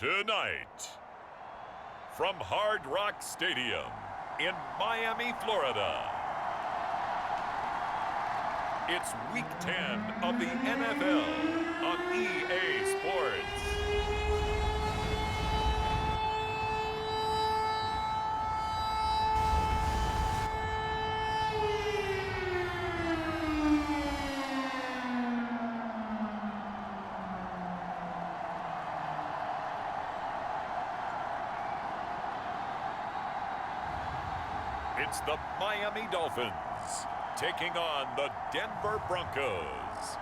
Tonight, from Hard Rock Stadium in Miami, Florida, it's Week 10 of the NFL on EA Sports. It's the Miami Dolphins taking on the Denver Broncos.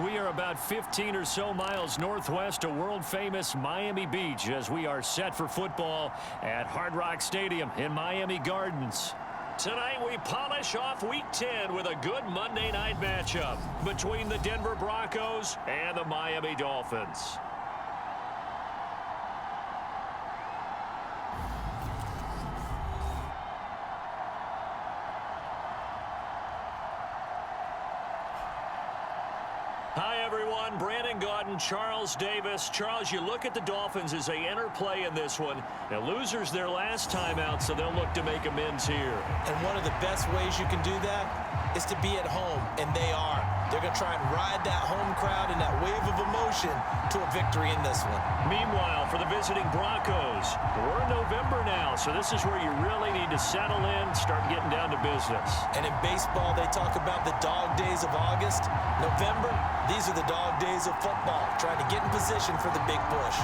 We are about 15 or so miles northwest of world-famous Miami Beach as we are set for football at Hard Rock Stadium in Miami Gardens. Tonight we polish off Week 10 with a good Monday night matchup between the Denver Broncos and the Miami Dolphins. Hi, everyone. Brandon Gaudin, Charles Davis. Charles, you look at the Dolphins as they enter play in this one. Now, losers their last time out, so they'll look to make amends here. And one of the best ways you can do that is to be at home, and they are. They're going to try and ride that home crowd and that wave of emotion to a victory in this one. Meanwhile, for the visiting Broncos, we're in November now, so this is where you really need to settle in, start getting down to business. And in baseball, they talk about the dog days of August. November, these are the dog days of football, trying to get in position for the big push.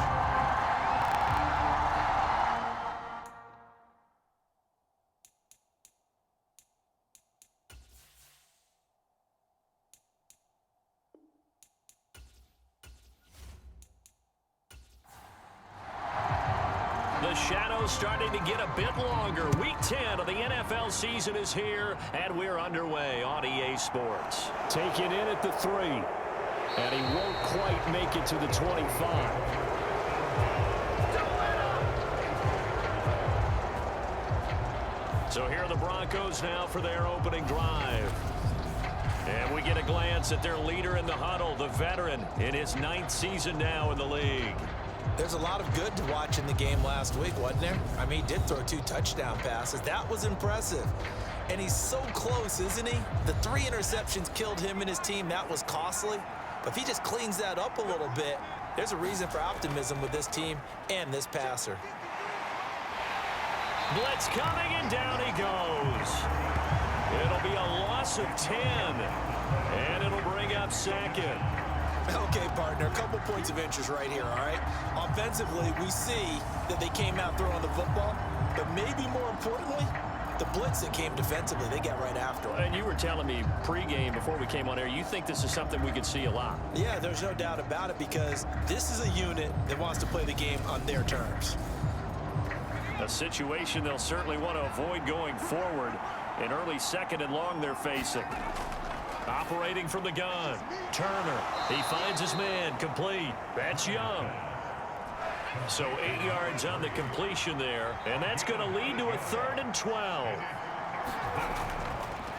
The shadow's starting to get a bit longer. Week 10 of the NFL season is here, and we're underway on EA Sports. Taken in at the 3, and he won't quite make it to the 25. So here are the Broncos now for their opening drive. And we get a glance at their leader in the huddle, the veteran in his 9th season now in the league. There's a lot of good to watch in the game last week, wasn't there? I mean, he did throw 2 touchdown passes. That was impressive. And he's so close, isn't he? The 3 interceptions killed him and his team. That was costly. But if he just cleans that up a little bit, there's a reason for optimism with this team and this passer. Blitz coming, and down he goes. It'll be a loss of 10, and it'll bring up second. Okay, partner, a couple points of interest right here, all right? Offensively, we see that they came out throwing the football, but maybe more importantly, the blitz that came defensively, they got right after it. And you were telling me pregame before we came on air, you think this is something we could see a lot. Yeah, there's no doubt about it because this is a unit that wants to play the game on their terms. A situation they'll certainly want to avoid going forward. An early 2nd and long they're facing. Operating from the gun, Turner. He finds his man, complete. That's Young. So 8 yards on the completion there, and that's going to lead to a 3rd and 12.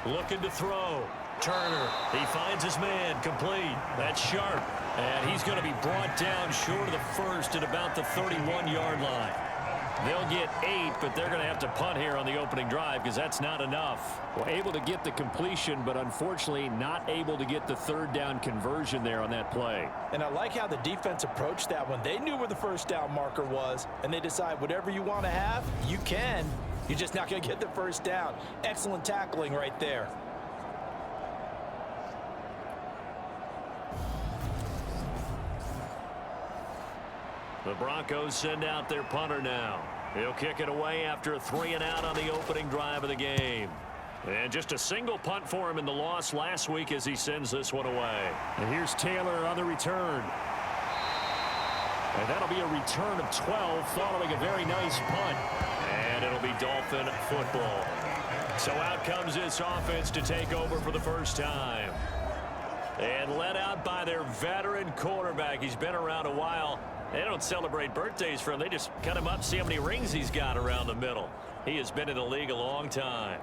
Looking to throw. Turner, he finds his man, complete. That's Sharp, and he's going to be brought down short of the first at about the 31-yard line. They'll get 8, but they're going to have to punt here on the opening drive because that's not enough. Well, able to get the completion, but unfortunately not able to get the 3rd down conversion there on that play. And I like how the defense approached that one. They knew where the 1st down marker was, and they decide whatever you want to have, you can. You're just not going to get the 1st down. Excellent tackling right there. The Broncos send out their punter now. He'll kick it away after a 3 and out on the opening drive of the game. And just a single punt for him in the loss last week as he sends this one away. And here's Taylor on the return. And that'll be a return of 12 following a very nice punt. And it'll be Dolphin football. So out comes this offense to take over for the first time. And led out by their veteran quarterback. He's been around a while. They don't celebrate birthdays for him. They just cut him up, see how many rings he's got around the middle. He has been in the league a long time.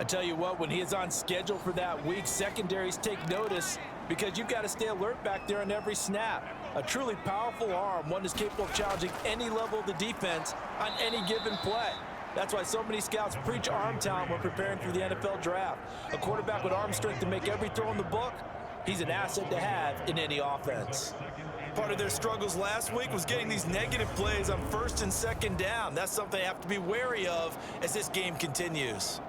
I tell you what, when he is on schedule for that week, secondaries take notice because you've got to stay alert back there on every snap. A truly powerful arm, one that's capable of challenging any level of the defense on any given play. That's why so many scouts preach arm talent when preparing for the NFL draft. A quarterback with arm strength to make every throw in the book, he's an asset to have in any offense. Part of their struggles last week was getting these negative plays on first and second down. That's something they have to be wary of as this game continues.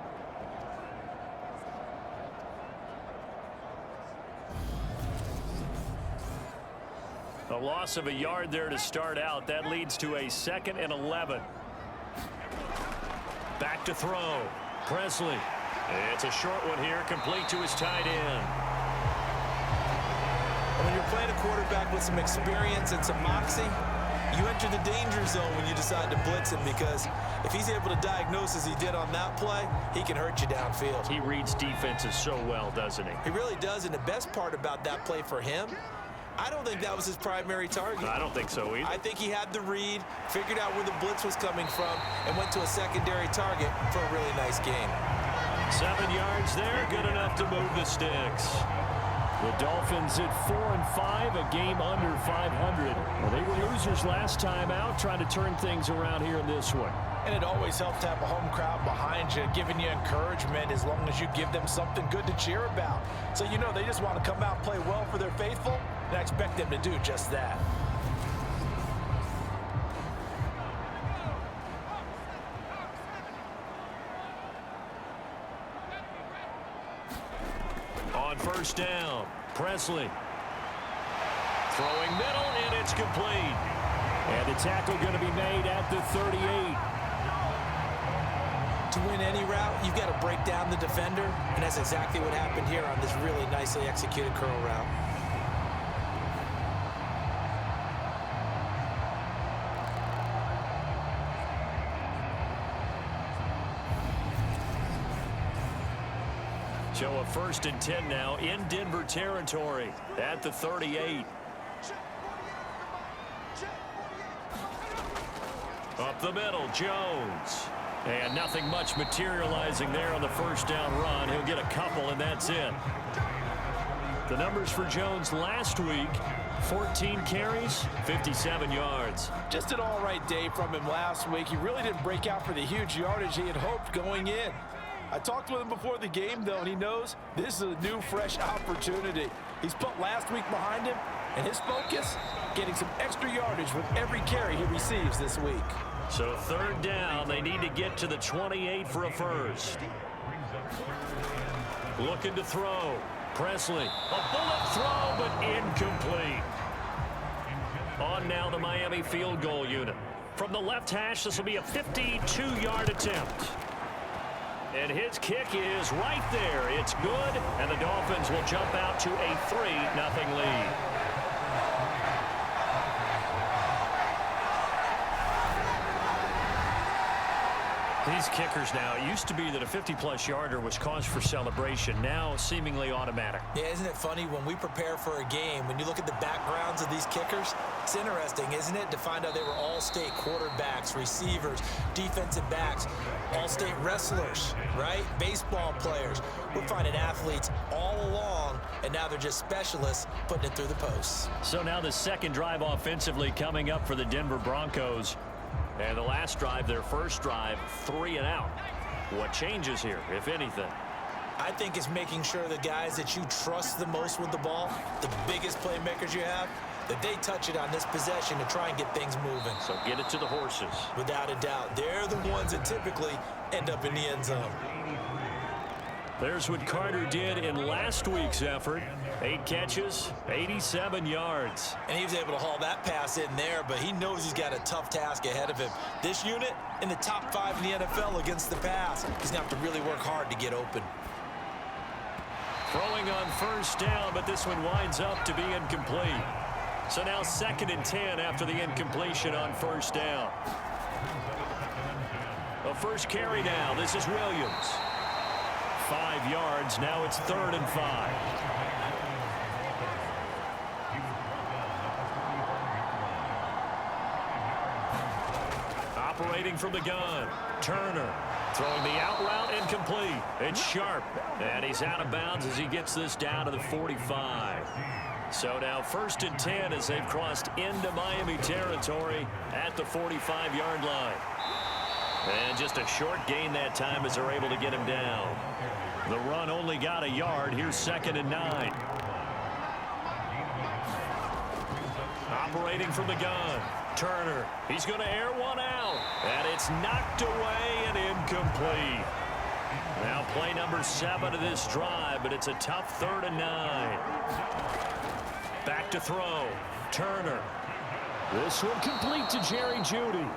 A loss of a yard there to start out. That leads to a 2nd and 11. Back to throw. Presley. It's a short one here, complete to his tight end. When you're playing a quarterback with some experience and some moxie, you enter the danger zone when you decide to blitz him, because if he's able to diagnose as he did on that play, he can hurt you downfield. He reads defenses so well, doesn't he? He really does, and the best part about that play for him, I don't think that was his primary target. I don't think so either. I think he had the read, figured out where the blitz was coming from, and went to a secondary target for a really nice game. 7 yards there, good enough to move the sticks. The Dolphins at 4-5, a game under 500. Well, they were losers last time out, trying to turn things around here in this one. And it always helps to have a home crowd behind you, giving you encouragement as long as you give them something good to cheer about. So you know they just want to come out and play well for their faithful, and I expect them to do just that. On first down, Presley. Throwing middle, and it's complete. And the tackle going to be made at the 38. To win any route, you've got to break down the defender, and that's exactly what happened here on this really nicely executed curl route. So a 1st and 10 now in Denver territory at the 38. Up the middle, Jones. And nothing much materializing there on the first down run. He'll get a couple, and that's it. The numbers for Jones last week, 14 carries, 57 yards. Just an all-right day from him last week. He really didn't break out for the huge yardage he had hoped going in. I talked with him before the game, though, and he knows this is a new, fresh opportunity. He's put last week behind him, and his focus, getting some extra yardage with every carry he receives this week. So 3rd down, they need to get to the 28 for a first. Looking to throw. Presley, a bullet throw, but incomplete. On now the Miami field goal unit. From the left hash, this will be a 52-yard attempt. And his kick is right there. It's good, and the Dolphins will jump out to a 3-0 lead. These kickers now, it used to be that a 50-plus yarder was cause for celebration. Now, seemingly automatic. Yeah, isn't it funny when we prepare for a game, when you look at the backgrounds of these kickers, it's interesting, isn't it, to find out they were all-state quarterbacks, receivers, defensive backs, all-state wrestlers, right? Baseball players. We're finding athletes all along, and now they're just specialists putting it through the posts. So now the second drive offensively coming up for the Denver Broncos. And the last drive, their first drive, 3 and out. What changes here, if anything? I think it's making sure the guys that you trust the most with the ball, the biggest playmakers you have, that they touch it on this possession to try and get things moving. So get it to the horses. Without a doubt. They're the ones that typically end up in the end zone. There's what Carter did in last week's effort. 8 catches, 87 yards. And he was able to haul that pass in there, but he knows he's got a tough task ahead of him. This unit in the top 5 in the NFL against the pass. He's going to have to really work hard to get open. Throwing on first down, but this one winds up to be incomplete. So now 2nd and 10 after the incompletion on first down. A first carry now. This is Williams. 5 yards. Now it's 3rd and 5. Operating from the gun, Turner. Throwing the out route incomplete. It's sharp. And he's out of bounds as he gets this down to the 45. So now 1st and 10 as they've crossed into Miami territory at the 45-yard line. And just a short gain that time as they're able to get him down. The run only got a yard. Here's 2nd and 9. Operating from the gun. Turner. He's going to air one out. And it's knocked away and incomplete. Now play number 7 of this drive, but it's a tough 3rd and 9. Back to throw. Turner. This one complete to Jerry Jeudy.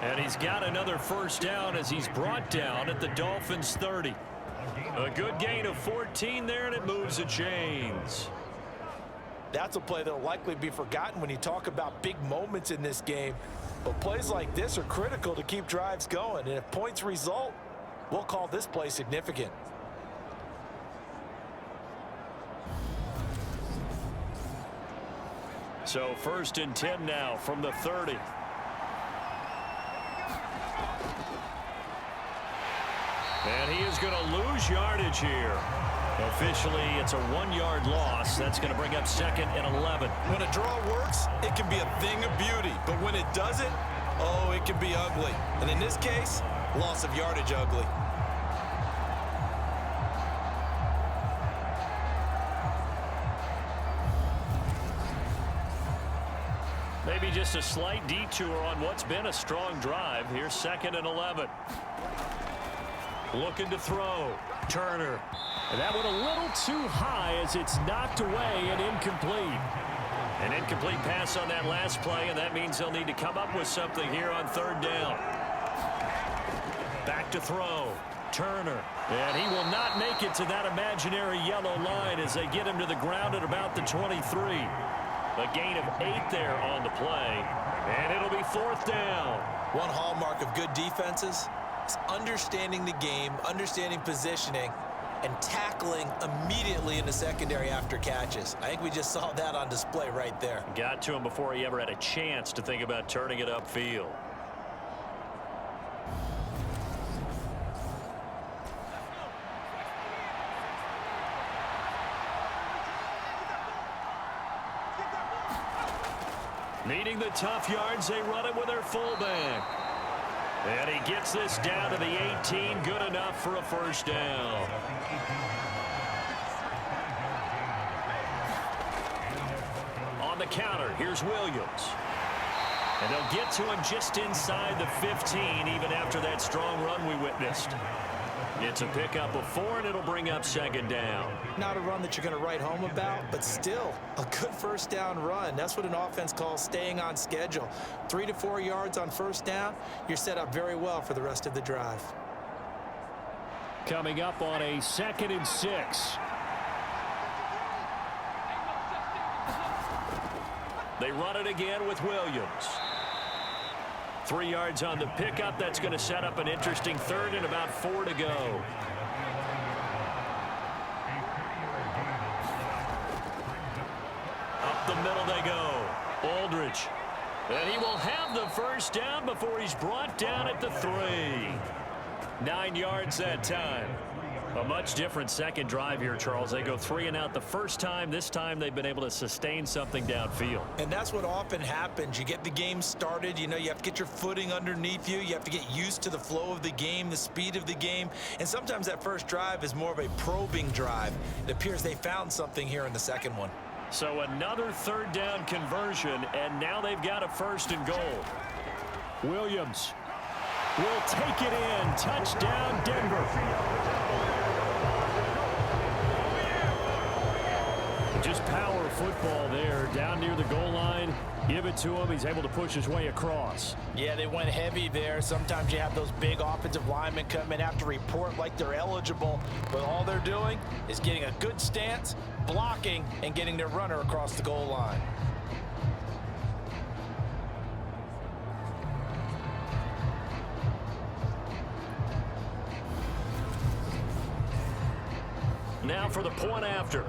And he's got another 1st down as he's brought down at the Dolphins 30. A good gain of 14 there, and it moves the chains. That's a play that will likely be forgotten when you talk about big moments in this game. But plays like this are critical to keep drives going. And if points result, we'll call this play significant. So 1st and 10 now from the 30. And he is going to lose yardage here. Officially, it's a 1-yard loss. That's going to bring up 2nd and 11. When a draw works, it can be a thing of beauty. But when it doesn't, oh, it can be ugly. And in this case, loss of yardage ugly. Maybe just a slight detour on what's been a strong drive. Here's 2nd and 11. Looking to throw. Turner. And that one a little too high as it's knocked away and incomplete. An incomplete pass on that last play, and that means they'll need to come up with something here on 3rd down. Back to throw. Turner. And he will not make it to that imaginary yellow line as they get him to the ground at about the 23. A gain of 8 there on the play. And it'll be 4th down. One hallmark of good defenses is understanding the game, understanding positioning, and tackling immediately in the secondary after catches. I think we just saw that on display right there. Got to him before he ever had a chance to think about turning it upfield. Needing the tough yards, they run it with their fullback. And he gets this down to the 18, good enough for a 1st down. On the counter, here's Williams. And they'll get to him just inside the 15, even after that strong run we witnessed. It's a pickup of 4, and it'll bring up 2nd down. Not a run that you're going to write home about, but still a good 1st down run. That's what an offense calls staying on schedule. 3 to 4 yards on 1st down, you're set up very well for the rest of the drive. Coming up on a 2nd and 6. They run it again with Williams. 3 yards on the pickup. That's going to set up an interesting 3rd and about 4 to go. Up the middle they go. Aldridge. And he will have the 1st down before he's brought down at the 3. 9 yards that time. A much different second drive here, Charles. They go 3 and out the first time. This time they've been able to sustain something downfield. And that's what often happens. You get the game started. You know, you have to get your footing underneath you. You have to get used to the flow of the game, the speed of the game. And sometimes that first drive is more of a probing drive. It appears they found something here in the second one. So another 3rd down conversion, and now they've got a 1st and goal. Williams will take it in. Touchdown, Denver. Just power football there, down near the goal line. Give it to him. He's able to push his way across. Yeah, they went heavy there. Sometimes you have those big offensive linemen come in, have to report like they're eligible, but all they're doing is getting a good stance, blocking, and getting their runner across the goal line. Now for the point after.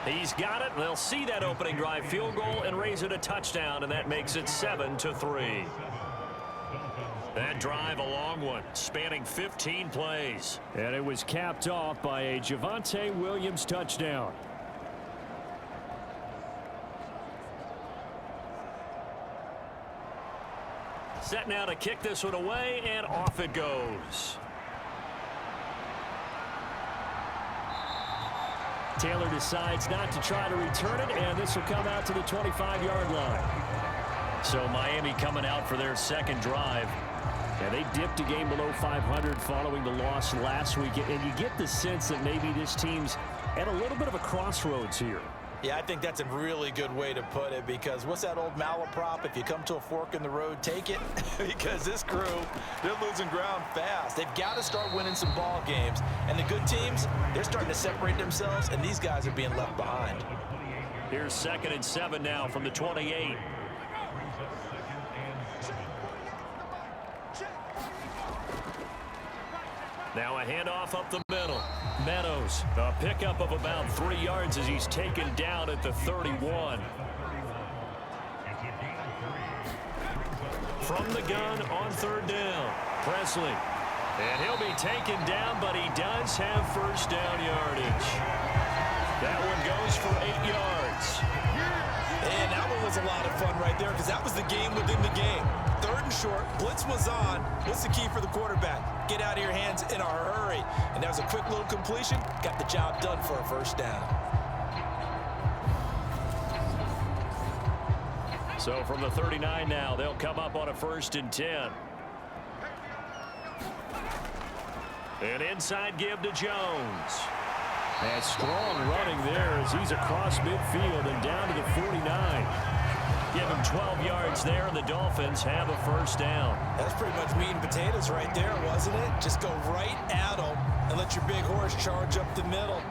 He's got it. They'll see that opening drive field goal and raise it a touchdown, and that makes it 7-3. That drive, a long one, spanning 15 plays. And it was capped off by a Javonte Williams touchdown. Set now to kick this one away, and off it goes. Taylor decides not to try to return it, and this will come out to the 25-yard line. So Miami coming out for their second drive. And they dipped a game below 500 following the loss last week. And you get the sense that maybe this team's at a little bit of a crossroads here. Yeah, I think that's a really good way to put it, because what's that old malaprop? If you come to a fork in the road, take it. Because this crew, they're losing ground fast. They've got to start winning some ball games. And the good teams, they're starting to separate themselves, and these guys are being left behind. Here's 2nd and 7 now from the 28. Now a handoff up the middle. Meadows, a pickup of about 3 yards as he's taken down at the 31. From the gun on 3rd down, Presley. And he'll be taken down, but he does have first down yardage. That one goes for 8 yards. And that one was a lot of fun right there, because that was the game within the game. 3rd and short, blitz was on. What's the key for the quarterback? Get out of your hands in a hurry. And that was a quick little completion. Got the job done for a first down. So from the 39 now, they'll come up on a 1st and 10. An inside give to Jones. And strong running there as he's across midfield and down to the 49. Give him 12 yards there, and the Dolphins have a first down. That's pretty much meat and potatoes right there, wasn't it? Just go right at them and let your big horse charge up the middle.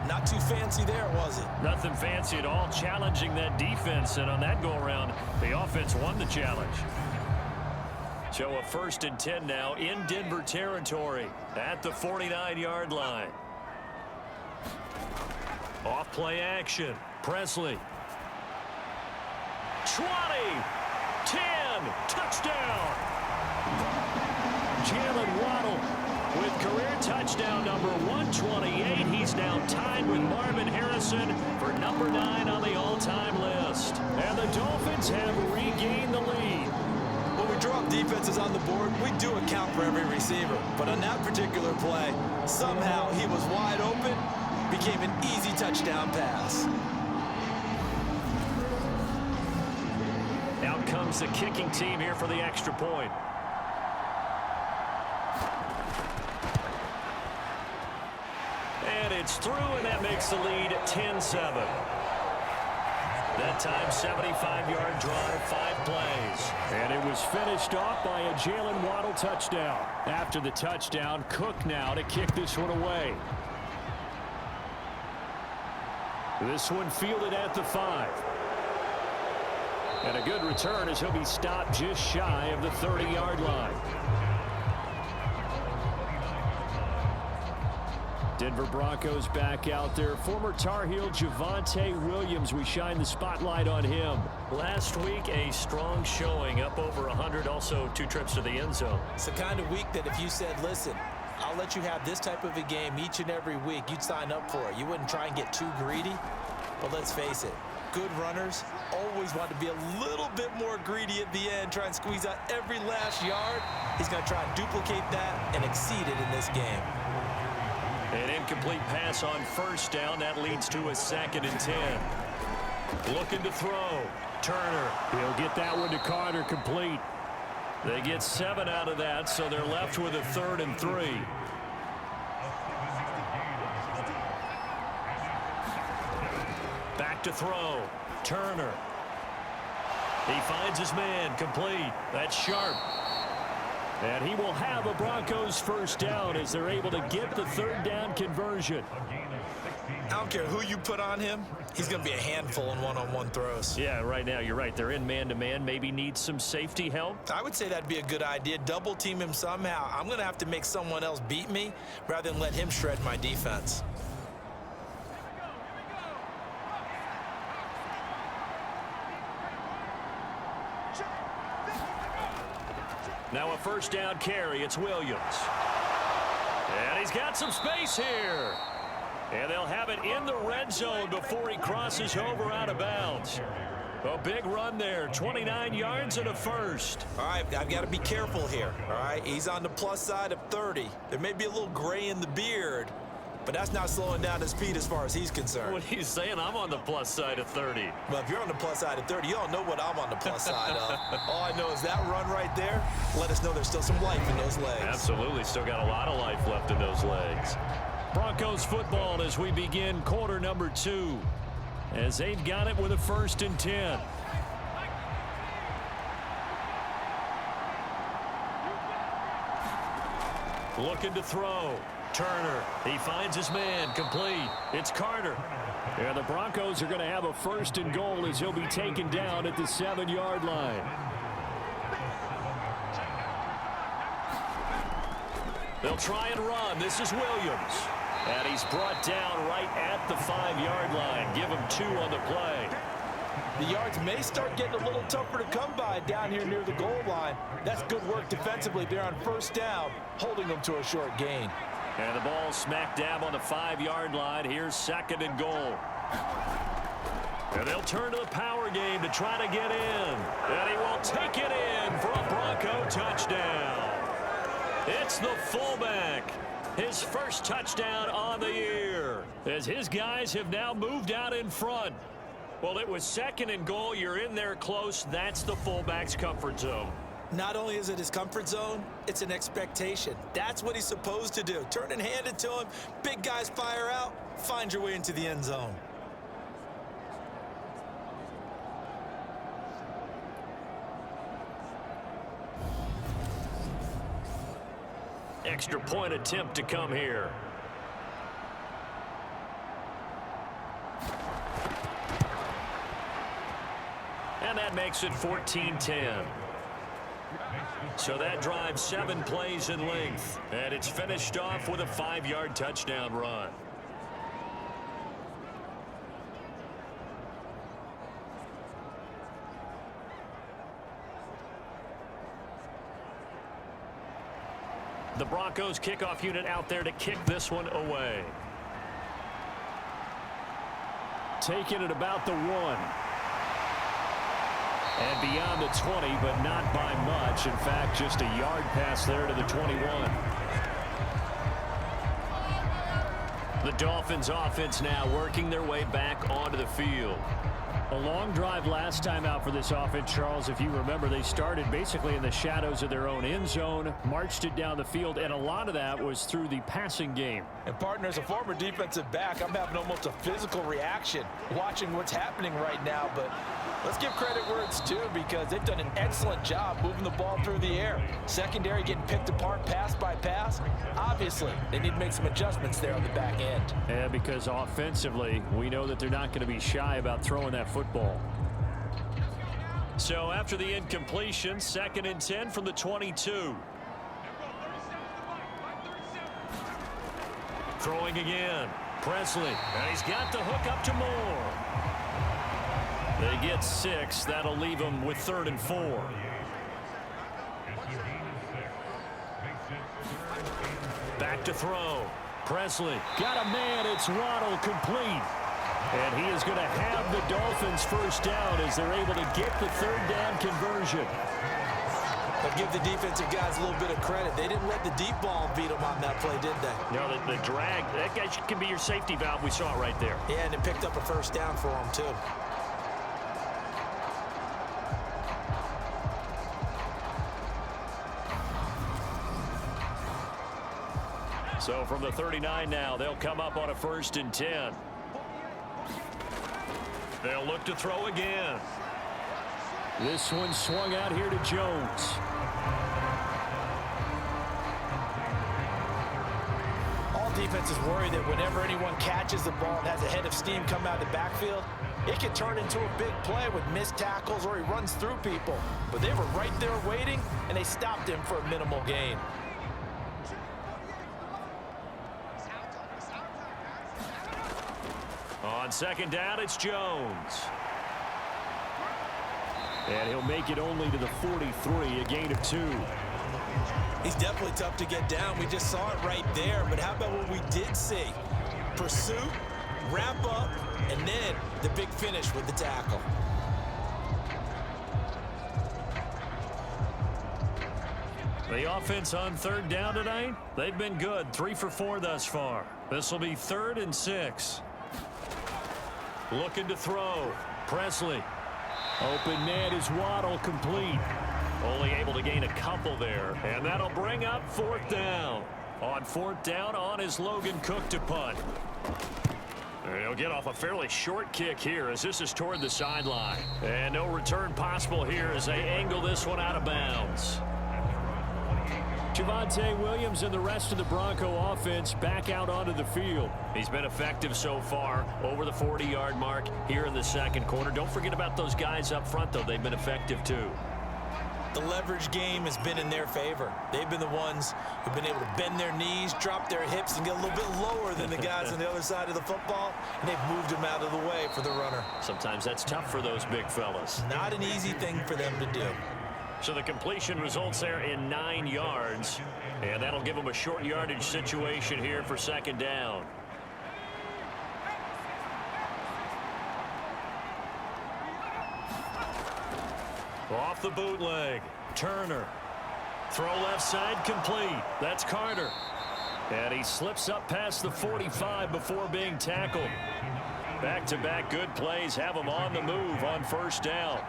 Not too fancy there, was it? Nothing fancy at all, challenging that defense, and on that go-around, the offense won the challenge. So a 1st and 10 now in Denver territory at the 49-yard line. Off play action. Presley. 20, 10, touchdown. Jalen Waddle with career touchdown number 128. He's now tied with Marvin Harrison for number 9 on the all-time list. And the Dolphins have regained the lead. When we drop defenses on the board, we do account for every receiver. But on that particular play, somehow he was wide open, became an easy touchdown pass. Out comes the kicking team here for the extra point. And it's through, and that makes the lead 10-7. That time, 75-yard drive, 5 plays. And it was finished off by a Jalen Waddle touchdown. After the touchdown, Cook now to kick this one away. This one fielded at the 5. And a good return as he'll be stopped just shy of the 30-yard line. Denver Broncos back out there. Former Tar Heel Javonte Williams, we shine the spotlight on him. Last week, a strong showing, up over 100, also 2 trips to the end zone. It's the kind of week that if you said, listen, I'll let you have this type of a game each and every week, you'd sign up for it. You wouldn't try and get too greedy. But let's face it, good runners always want to be a little bit more greedy at the end, try and squeeze out every last yard. He's going to try and duplicate that and exceed it in this game. An incomplete pass on first down. That leads to a 2nd and 10. Looking to throw. Turner. He'll get that one to Carter, complete. They get 7 out of that, so they're left with a 3rd and 3. Back to throw. Turner. He finds his man, complete. That's Sharp. And he will have a Broncos first down as they're able to get the 3rd down conversion. I don't care who you put on him, he's going to be a handful in one-on-one throws. Yeah, right now you're right. They're in man-to-man. Maybe need some safety help. I would say that'd be a good idea. Double team him somehow. I'm going to have to make someone else beat me rather than let him shred my defense. Now a first down carry. It's Williams. And he's got some space here. And they'll have it in the red zone before he crosses over out of bounds. A big run there, 29 yards and a first. All right, I've got to be careful here, all right? He's on the plus side of 30. There may be a little gray in the beard, but that's not slowing down his speed as far as he's concerned. What he's saying, I'm on the plus side of 30. Well, if you're on the plus side of 30, you don't know what I'm on the plus side of. All I know is that run right there let us know there's still some life in those legs. Absolutely, still got a lot of life left in those legs. Broncos football as we begin quarter number 2. As they've got it with a 1st and 10. Looking to throw. Turner. He finds his man. Complete. It's Carter. Yeah, the Broncos are going to have a 1st and goal as he'll be taken down at the 7-yard line. They'll try and run. This is Williams. And he's brought down right at the 5-yard line. Give him 2 on the play. The yards may start getting a little tougher to come by down here near the goal line. That's good work defensively there on 1st down, holding them to a short gain. And the ball smack dab on the 5-yard line. Here's 2nd and goal. And they'll turn to the power game to try to get in. And he will take it in for a Bronco touchdown. It's the fullback. His first touchdown on the year, as his guys have now moved out in front. Well, it was 2nd and goal. You're in there close. That's the fullback's comfort zone. Not only is it his comfort zone, it's an expectation. That's what he's supposed to do. Turn and hand it to him. Big guys fire out. Find your way into the end zone. Extra point attempt to come here. And that makes it 14-10. So that drives 7 plays in length. And it's finished off with a 5-yard touchdown run. The Broncos kickoff unit out there to kick this one away. Taking it about the 1. And beyond the 20, but not by much. In fact, just a yard pass there to the 21. The Dolphins offense now working their way back onto the field. A long drive last time out for this offense, Charles. If you remember, they started basically in the shadows of their own end zone, marched it down the field, and a lot of that was through the passing game. And partner, as a former defensive back, I'm having almost a physical reaction watching what's happening right now. But let's give credit where it's due, because they've done an excellent job moving the ball through the air. Secondary getting picked apart pass by pass. Obviously, they need to make some adjustments there on the back end. Yeah, because offensively, we know that they're not going to be shy about throwing that football. So after the incompletion, 2nd and 10 from the 22. Throwing again. Presley. And he's got the hook up to Moore. They get 6. That'll leave them with 3rd and 4. Back to throw. Presley. Got a man. It's Waddle, complete. And he is going to have the Dolphins first down as they're able to get the 3rd down conversion. But give the defensive guys a little bit of credit. They didn't let the deep ball beat them on that play, did they? No, the drag, that guy can be your safety valve. We saw it right there. Yeah, and it picked up a first down for them, too. So from the 39 now, they'll come up on a 1st and 10. They'll look to throw again. This one swung out here to Jones. All defenses worry that whenever anyone catches the ball and has a head of steam come out of the backfield, it can turn into a big play with missed tackles or he runs through people. But they were right there waiting, and they stopped him for a minimal gain. On 2nd down, it's Jones. And he'll make it only to the 43, a gain of 2. He's definitely tough to get down. We just saw it right there. But how about what we did see? Pursuit, wrap up, and then the big finish with the tackle. The offense on third down tonight, they've been good. 3 for 4 thus far. This will be 3rd and 6. Looking to throw. Presley. Open man is Waddle, complete. Only able to gain a couple there. And that'll bring up 4th down. On 4th down, on is Logan Cook to punt. He'll get off a fairly short kick here as this is toward the sideline. And no return possible here as they angle this one out of bounds. Javonte Williams and the rest of the Bronco offense back out onto the field. He's been effective so far over the 40-yard mark here in the second quarter. Don't forget about those guys up front, though. They've been effective, too. The leverage game has been in their favor. They've been the ones who've been able to bend their knees, drop their hips, and get a little bit lower than the guys on the other side of the football, and they've moved them out of the way for the runner. Sometimes that's tough for those big fellas. Not an easy thing for them to do. So the completion results there in 9 yards, and that'll give them a short yardage situation here for 2nd down. Off the bootleg, Turner. Throw left side complete. That's Carter. And he slips up past the 45 before being tackled. Back-to-back good plays have him on the move on 1st down.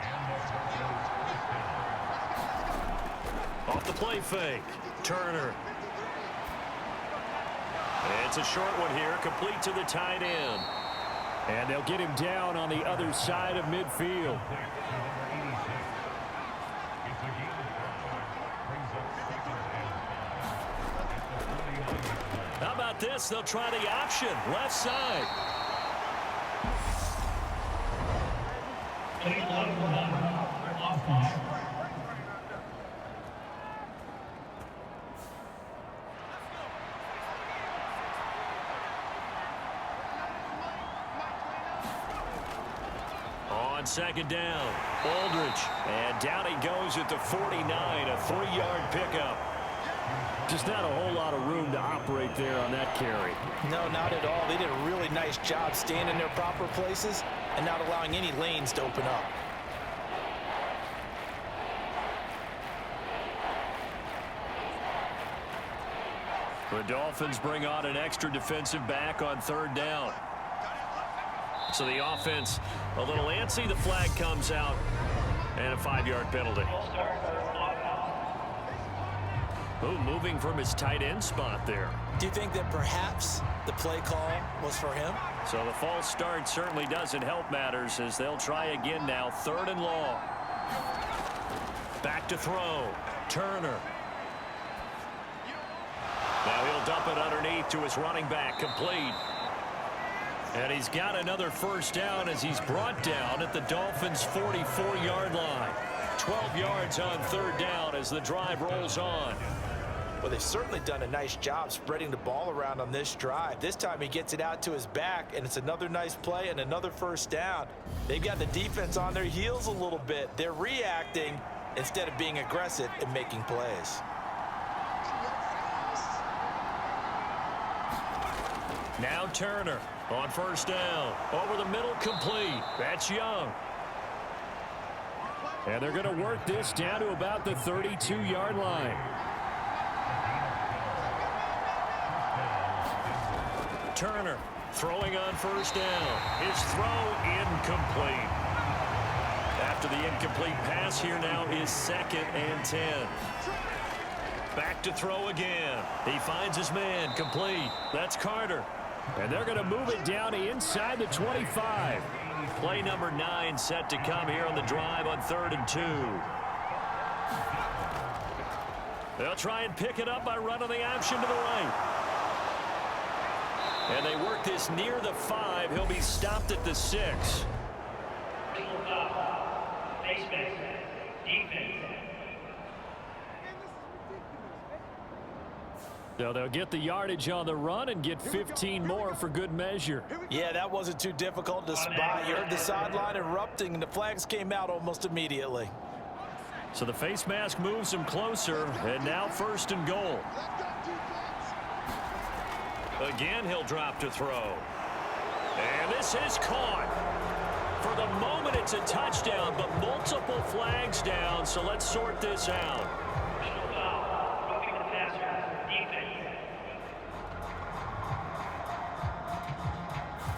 Off the play fake, Turner. It's a short one here, complete to the tight end. And they'll get him down on the other side of midfield. How about this? They'll try the option, left side. On 2nd down, Aldridge. And down he goes at the 49, a 3-yard pickup. Just not a whole lot of room to operate there on that carry. No, not at all. They did a really nice job staying in their proper places and not allowing any lanes to open up. The Dolphins bring on an extra defensive back on 3rd down. So the offense a little antsy. The flag comes out and a 5-yard penalty. Ooh, moving from his tight end spot there. Do you think that perhaps the play call was for him? So the false start certainly doesn't help matters as they'll try again now. 3rd and long. Back to throw. Turner. Now he'll dump it underneath to his running back, complete. And he's got another 1st down as he's brought down at the Dolphins' 44-yard line. 12 yards on 3rd down as the drive rolls on. Well, they've certainly done a nice job spreading the ball around on this drive. This time he gets it out to his back, and it's another nice play and another 1st down. They've got the defense on their heels a little bit. They're reacting instead of being aggressive and making plays. Now Turner on 1st down. Over the middle, complete. That's Young. And they're going to work this down to about the 32-yard line. Turner throwing on 1st down. His throw incomplete. After the incomplete pass, here now is 2nd and 10. Back to throw again. He finds his man, complete. That's Carter. And they're going to move it down inside the 25. Play number 9 set to come here on the drive on 3rd and 2. They'll try and pick it up by running the option to the right. And they work this near the 5. He'll be stopped at the 6. So they'll get the yardage on the run and get 15 more for good measure. Yeah, that wasn't too difficult to spot. You heard the sideline erupting, and the flags came out almost immediately. So the face mask moves him closer, and now 1st and goal. Again, he'll drop to throw. And this is caught. For the moment, it's a touchdown, but multiple flags down, so let's sort this out.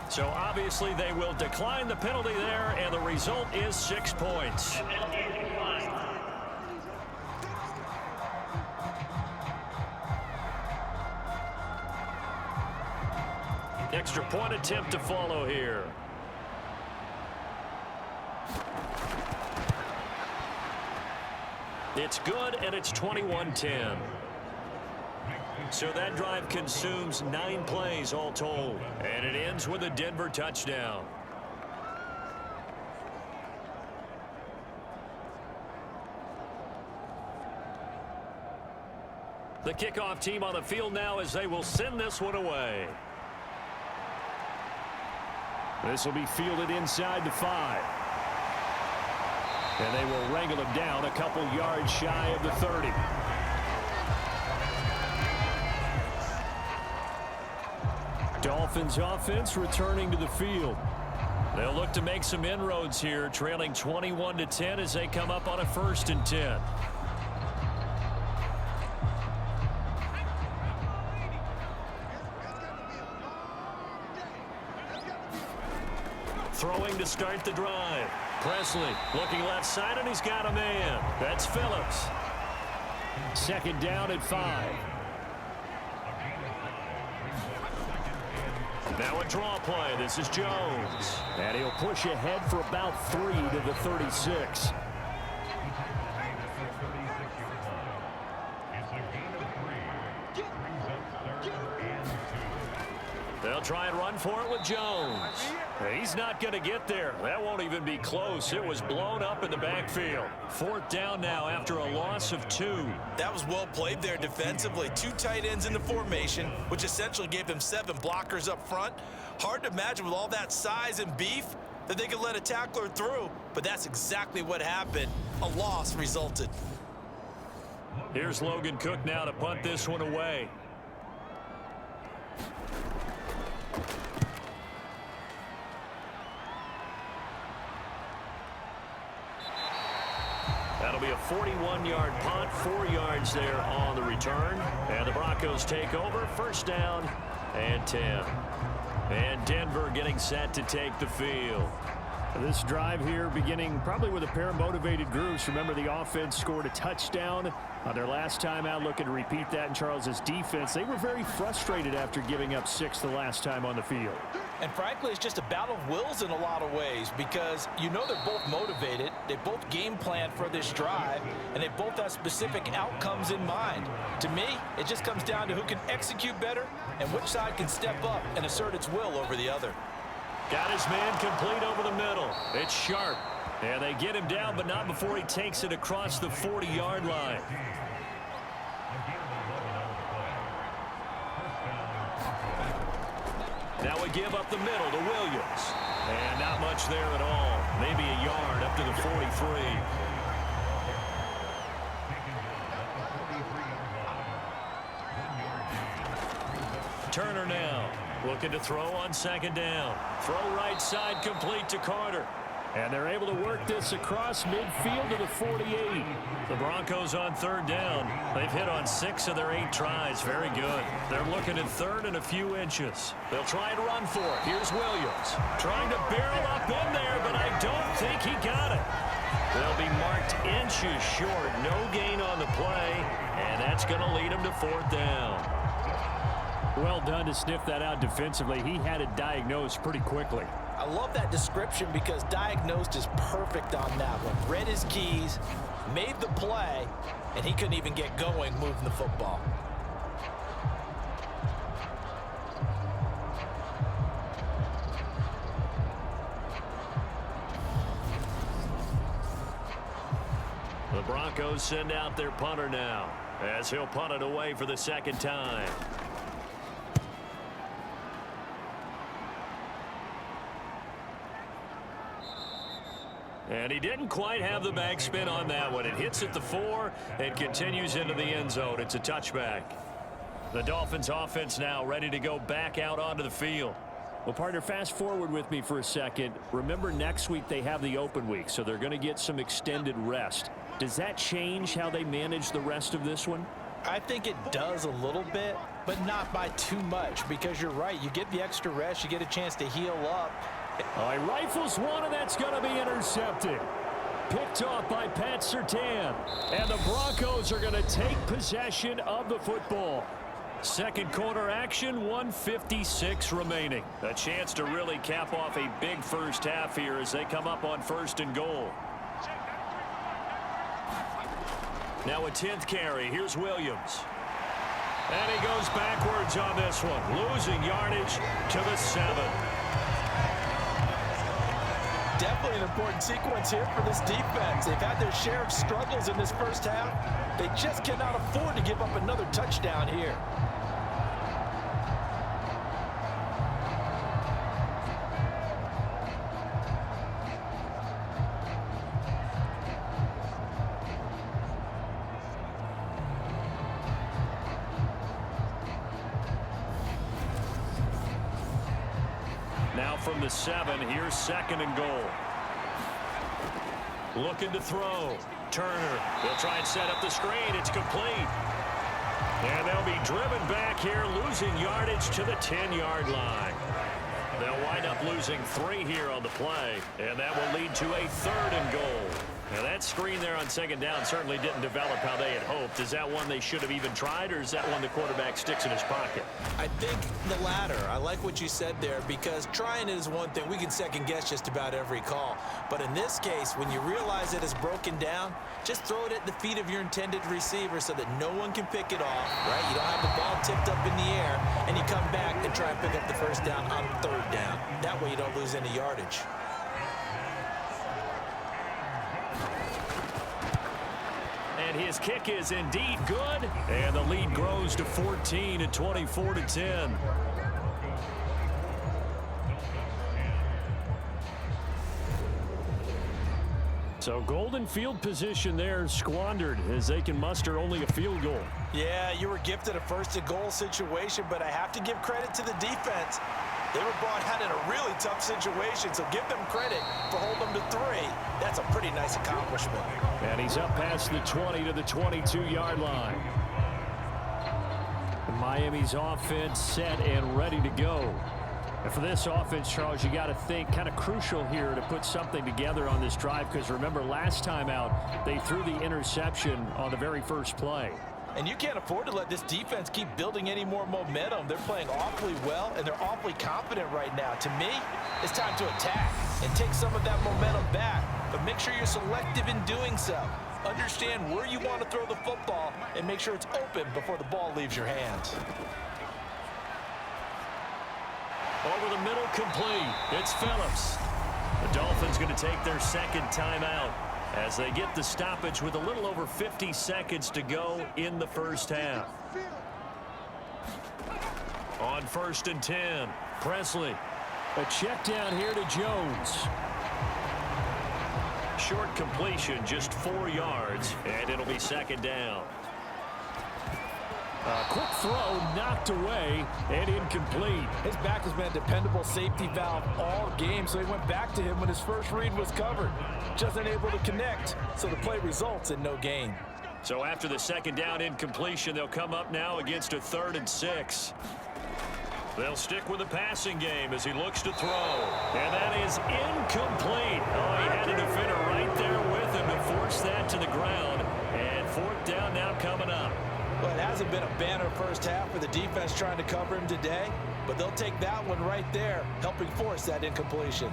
So obviously they will decline the penalty there, and the result is 6 points. Extra point attempt to follow here. It's good, and it's 21-10. So that drive consumes 9 plays all told. And it ends with a Denver touchdown. The kickoff team on the field now as they will send this one away. This will be fielded inside the 5. And they will wrangle him down a couple yards shy of the 30. Dolphins offense returning to the field. They'll look to make some inroads here, trailing 21-10 as they come up on a 1st and 10. Throwing to start the drive. Presley looking left side, and he's got a man. That's Phillips. 2nd down at 5. Now a draw play. This is Jones. And he'll push ahead for about 3 to the 36. They'll try and run for it with Jones. He's not going to get there. That won't even be close. It was blown up in the backfield. 4th down now after a loss of 2. That was well played there defensively. 2 tight ends in the formation, which essentially gave them 7 blockers up front. Hard to imagine with all that size and beef that they could let a tackler through, but that's exactly what happened. A loss resulted. Here's Logan Cook now to punt this one away. That'll be a 41-yard punt, 4 yards there on the return. And the Broncos take over, 1st down and 10. And Denver getting set to take the field. This drive here beginning probably with a pair of motivated groups. Remember, the offense scored a touchdown on their last time out. Looking to repeat that in Charles's defense. They were very frustrated after giving up 6 the last time on the field. And frankly, it's just a battle of wills in a lot of ways because you know they're both motivated. They both game plan for this drive, and they both have specific outcomes in mind. To me, it just comes down to who can execute better and which side can step up and assert its will over the other. Got his man complete over the middle. It's Sharp. And they get him down, but not before he takes it across the 40-yard line. Now we give up the middle to Williams. And not much there at all. Maybe a yard up to the 43. Turner now looking to throw on 2nd down. Throw right side complete to Carter. And they're able to work this across midfield to the 48. The Broncos on 3rd down. They've hit on 6 of their 8 tries. Very good. They're looking at 3rd and a few inches. They'll try and run for it. Here's Williams. Trying to barrel up in there, but I don't think he got it. They'll be marked inches short. No gain on the play, and that's going to lead them to 4th down. Well done to sniff that out defensively. He had it diagnosed pretty quickly. I love that description because diagnosed is perfect on that one. Read his keys, made the play, and he couldn't even get going moving the football. The Broncos send out their punter now as he'll punt it away for the 2nd time. And he didn't quite have the backspin on that one. It hits at the 4 and continues into the end zone. It's a touchback. The Dolphins offense now ready to go back out onto the field. Well, partner, fast forward with me for a second. Remember, next week they have the open week, so they're going to get some extended rest. Does that change how they manage the rest of this one? I think it does a little bit, but not by too much, because you're right. You get the extra rest. You get a chance to heal up. All right, rifles one, and that's going to be intercepted. Picked off by Pat Surtain. And the Broncos are going to take possession of the football. Second quarter action, 1:56 remaining. A chance to really cap off a big first half here as they come up on 1st and goal. Now a 10th carry. Here's Williams. And he goes backwards on this one, losing yardage to the 7. Definitely an important sequence here for this defense. They've had their share of struggles in this first half. They just cannot afford to give up another touchdown here. Now from the 7, here's 2nd and goal. Looking to throw. Turner will try and set up the screen. It's complete. And they'll be driven back here, losing yardage to the 10-yard line. They'll wind up losing 3 here on the play, and that will lead to a 3rd and goal. Now that screen there on 2nd down certainly didn't develop how they had hoped. Is that one they should have even tried, or is that one the quarterback sticks in his pocket? I think the latter. I like what you said there, because trying it is one thing. We can second guess just about every call. But in this case, when you realize it is broken down, just throw it at the feet of your intended receiver so that no one can pick it off, right? You don't have the ball tipped up in the air, and you come back and try and pick up the 1st down on 3rd down. That way you don't lose any yardage. And his kick is indeed good. And the lead grows to 14 at 24-10. So golden field position there squandered as they can muster only a field goal. Yeah, you were gifted a 1st and goal situation, but I have to give credit to the defense. They were brought out in a really tough situation, so give them credit for holding them to 3. That's a pretty nice accomplishment. And he's up past the 20 to the 22-yard line. Miami's offense set and ready to go. And for this offense, Charles, you got to think kind of crucial here to put something together on this drive, because remember last time out they threw the interception on the very first play. And you can't afford to let this defense keep building any more momentum. They're playing awfully well, and they're awfully confident right now. To me, it's time to attack and take some of that momentum back. But make sure you're selective in doing so. Understand where you want to throw the football and make sure it's open before the ball leaves your hands. Over the middle, complete. It's Phillips. The Dolphins going to take their 2nd timeout as they get the stoppage with a little over 50 seconds to go in the first half. On 1st and 10, Presley. A check down here to Jones. Short completion, just 4 yards, and it'll be 2nd down. A quick throw knocked away and incomplete. His back has been a dependable safety valve all game, so he went back to him when his first read was covered. Just unable to connect, so the play results in no gain. So after the 2nd down incompletion, they'll come up now against a 3rd and 6. They'll stick with the passing game as he looks to throw. And that is incomplete. Oh, he had a defender right there with him to force that to the ground. And 4th down now coming up. Well, it hasn't been a banner first half for the defense trying to cover him today, but they'll take that one right there, helping force that incompletion.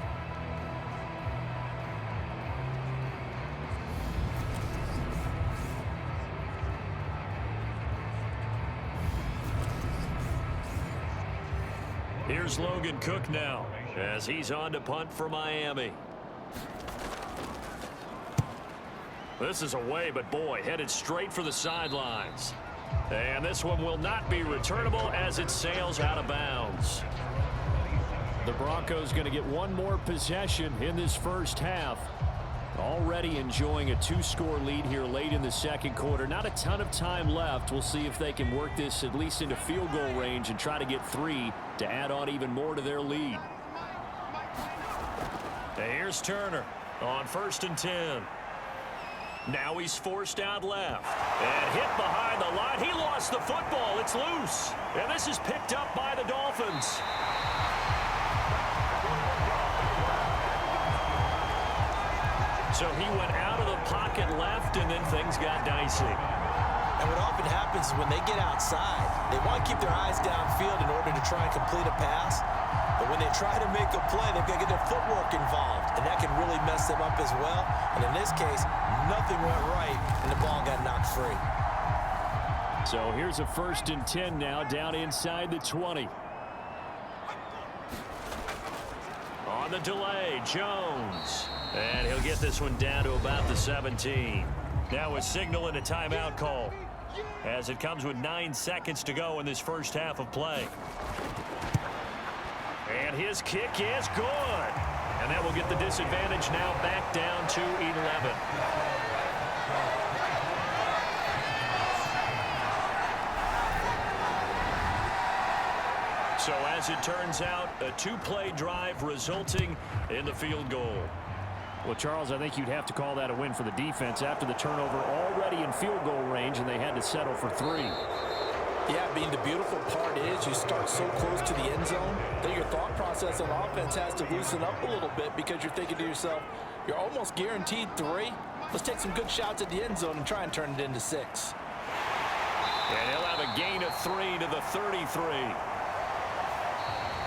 Here's Logan Cook now as he's on to punt for Miami. This is away, but boy, headed straight for the sidelines. And this one will not be returnable as it sails out of bounds. The Broncos going to get one more possession in this first half. Already enjoying a 2-score lead here late in the second quarter. Not a ton of time left. We'll see if they can work this at least into field goal range and try to get 3 to add on even more to their lead. Here's Turner on 1st and 10. Now he's forced out left. And hit behind the line. He lost the football. It's loose. And this is picked up by the Dolphins. So he went out of the pocket left, and then things got dicey. And what often happens is when they get outside, they want to keep their eyes downfield in order to try and complete a pass. But when they try to make a play, they've got to get their footwork involved, and that can really mess them up as well. And in this case, nothing went right, and the ball got knocked free. So here's a 1st and 10 now, down inside the 20. On the delay, Jones. And he'll get this one down to about the 17. Now a signal and a timeout call, as it comes with 9 seconds to go in this first half of play. And his kick is good. And that will get the disadvantage now back down to 11. So as it turns out, a 2-play drive resulting in the field goal. Well, Charles, I think you'd have to call that a win for the defense after the turnover already in field goal range, and they had to settle for 3. Yeah, I mean, the beautiful part is you start so close to the end zone that your thought process on offense has to loosen up a little bit, because you're thinking to yourself, you're almost guaranteed 3. Let's take some good shots at the end zone and try and turn it into 6. And he'll have a gain of 3 to the 33.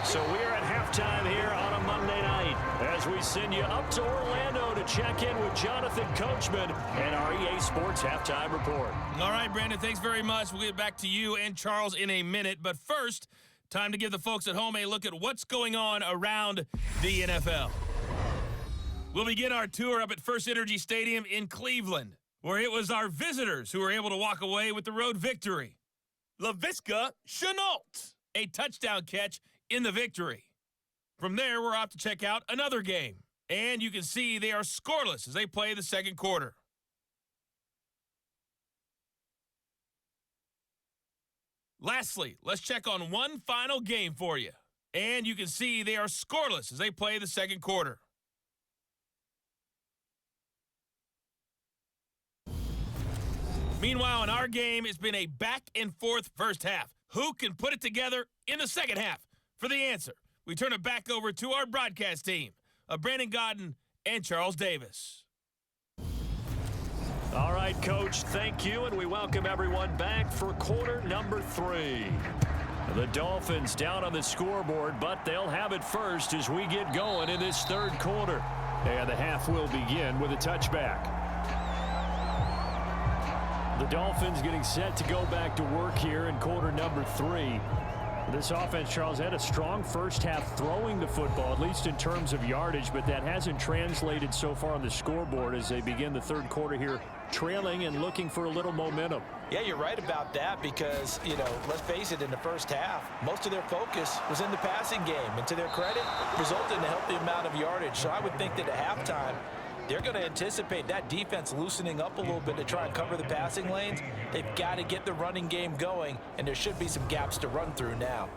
So we're at halftime here on a Monday night as we send you up to Orlando to check in with Jonathan Coachman and our EA Sports Halftime Report. All right, Brandon, thanks very much. We'll get back to you and Charles in a minute. But first, time to give the folks at home a look at what's going on around the NFL. We'll begin our tour up at First Energy Stadium in Cleveland, where it was our visitors who were able to walk away with the road victory. Laviska Shenault, a touchdown catch in the victory. From there, we're off to check out another game. And you can see they are scoreless as they play the second quarter. Lastly, let's check on one final game for you. And you can see they are scoreless as they play the second quarter. Meanwhile, in our game, it's been a back-and-forth first half. Who can put it together in the second half? For the answer, we turn it back over to our broadcast team of Brandon Godden and Charles Davis. All right, Coach, thank you, and we welcome everyone back for quarter number 3. The Dolphins down on the scoreboard, but they'll have it first as we get going in this third quarter. And the half will begin with a touchback. The Dolphins getting set to go back to work here in quarter number 3. This offense, Charles, had a strong first half throwing the football, at least in terms of yardage, but that hasn't translated so far on the scoreboard as they begin the third quarter here, trailing and looking for a little momentum. Yeah, you're right about that because, let's face it, in the first half, most of their focus was in the passing game. And to their credit, resulted in a healthy amount of yardage. So I would think that at halftime, they're going to anticipate that defense loosening up a little bit to try and cover the passing lanes. They've got to get the running game going, and there should be some gaps to run through now.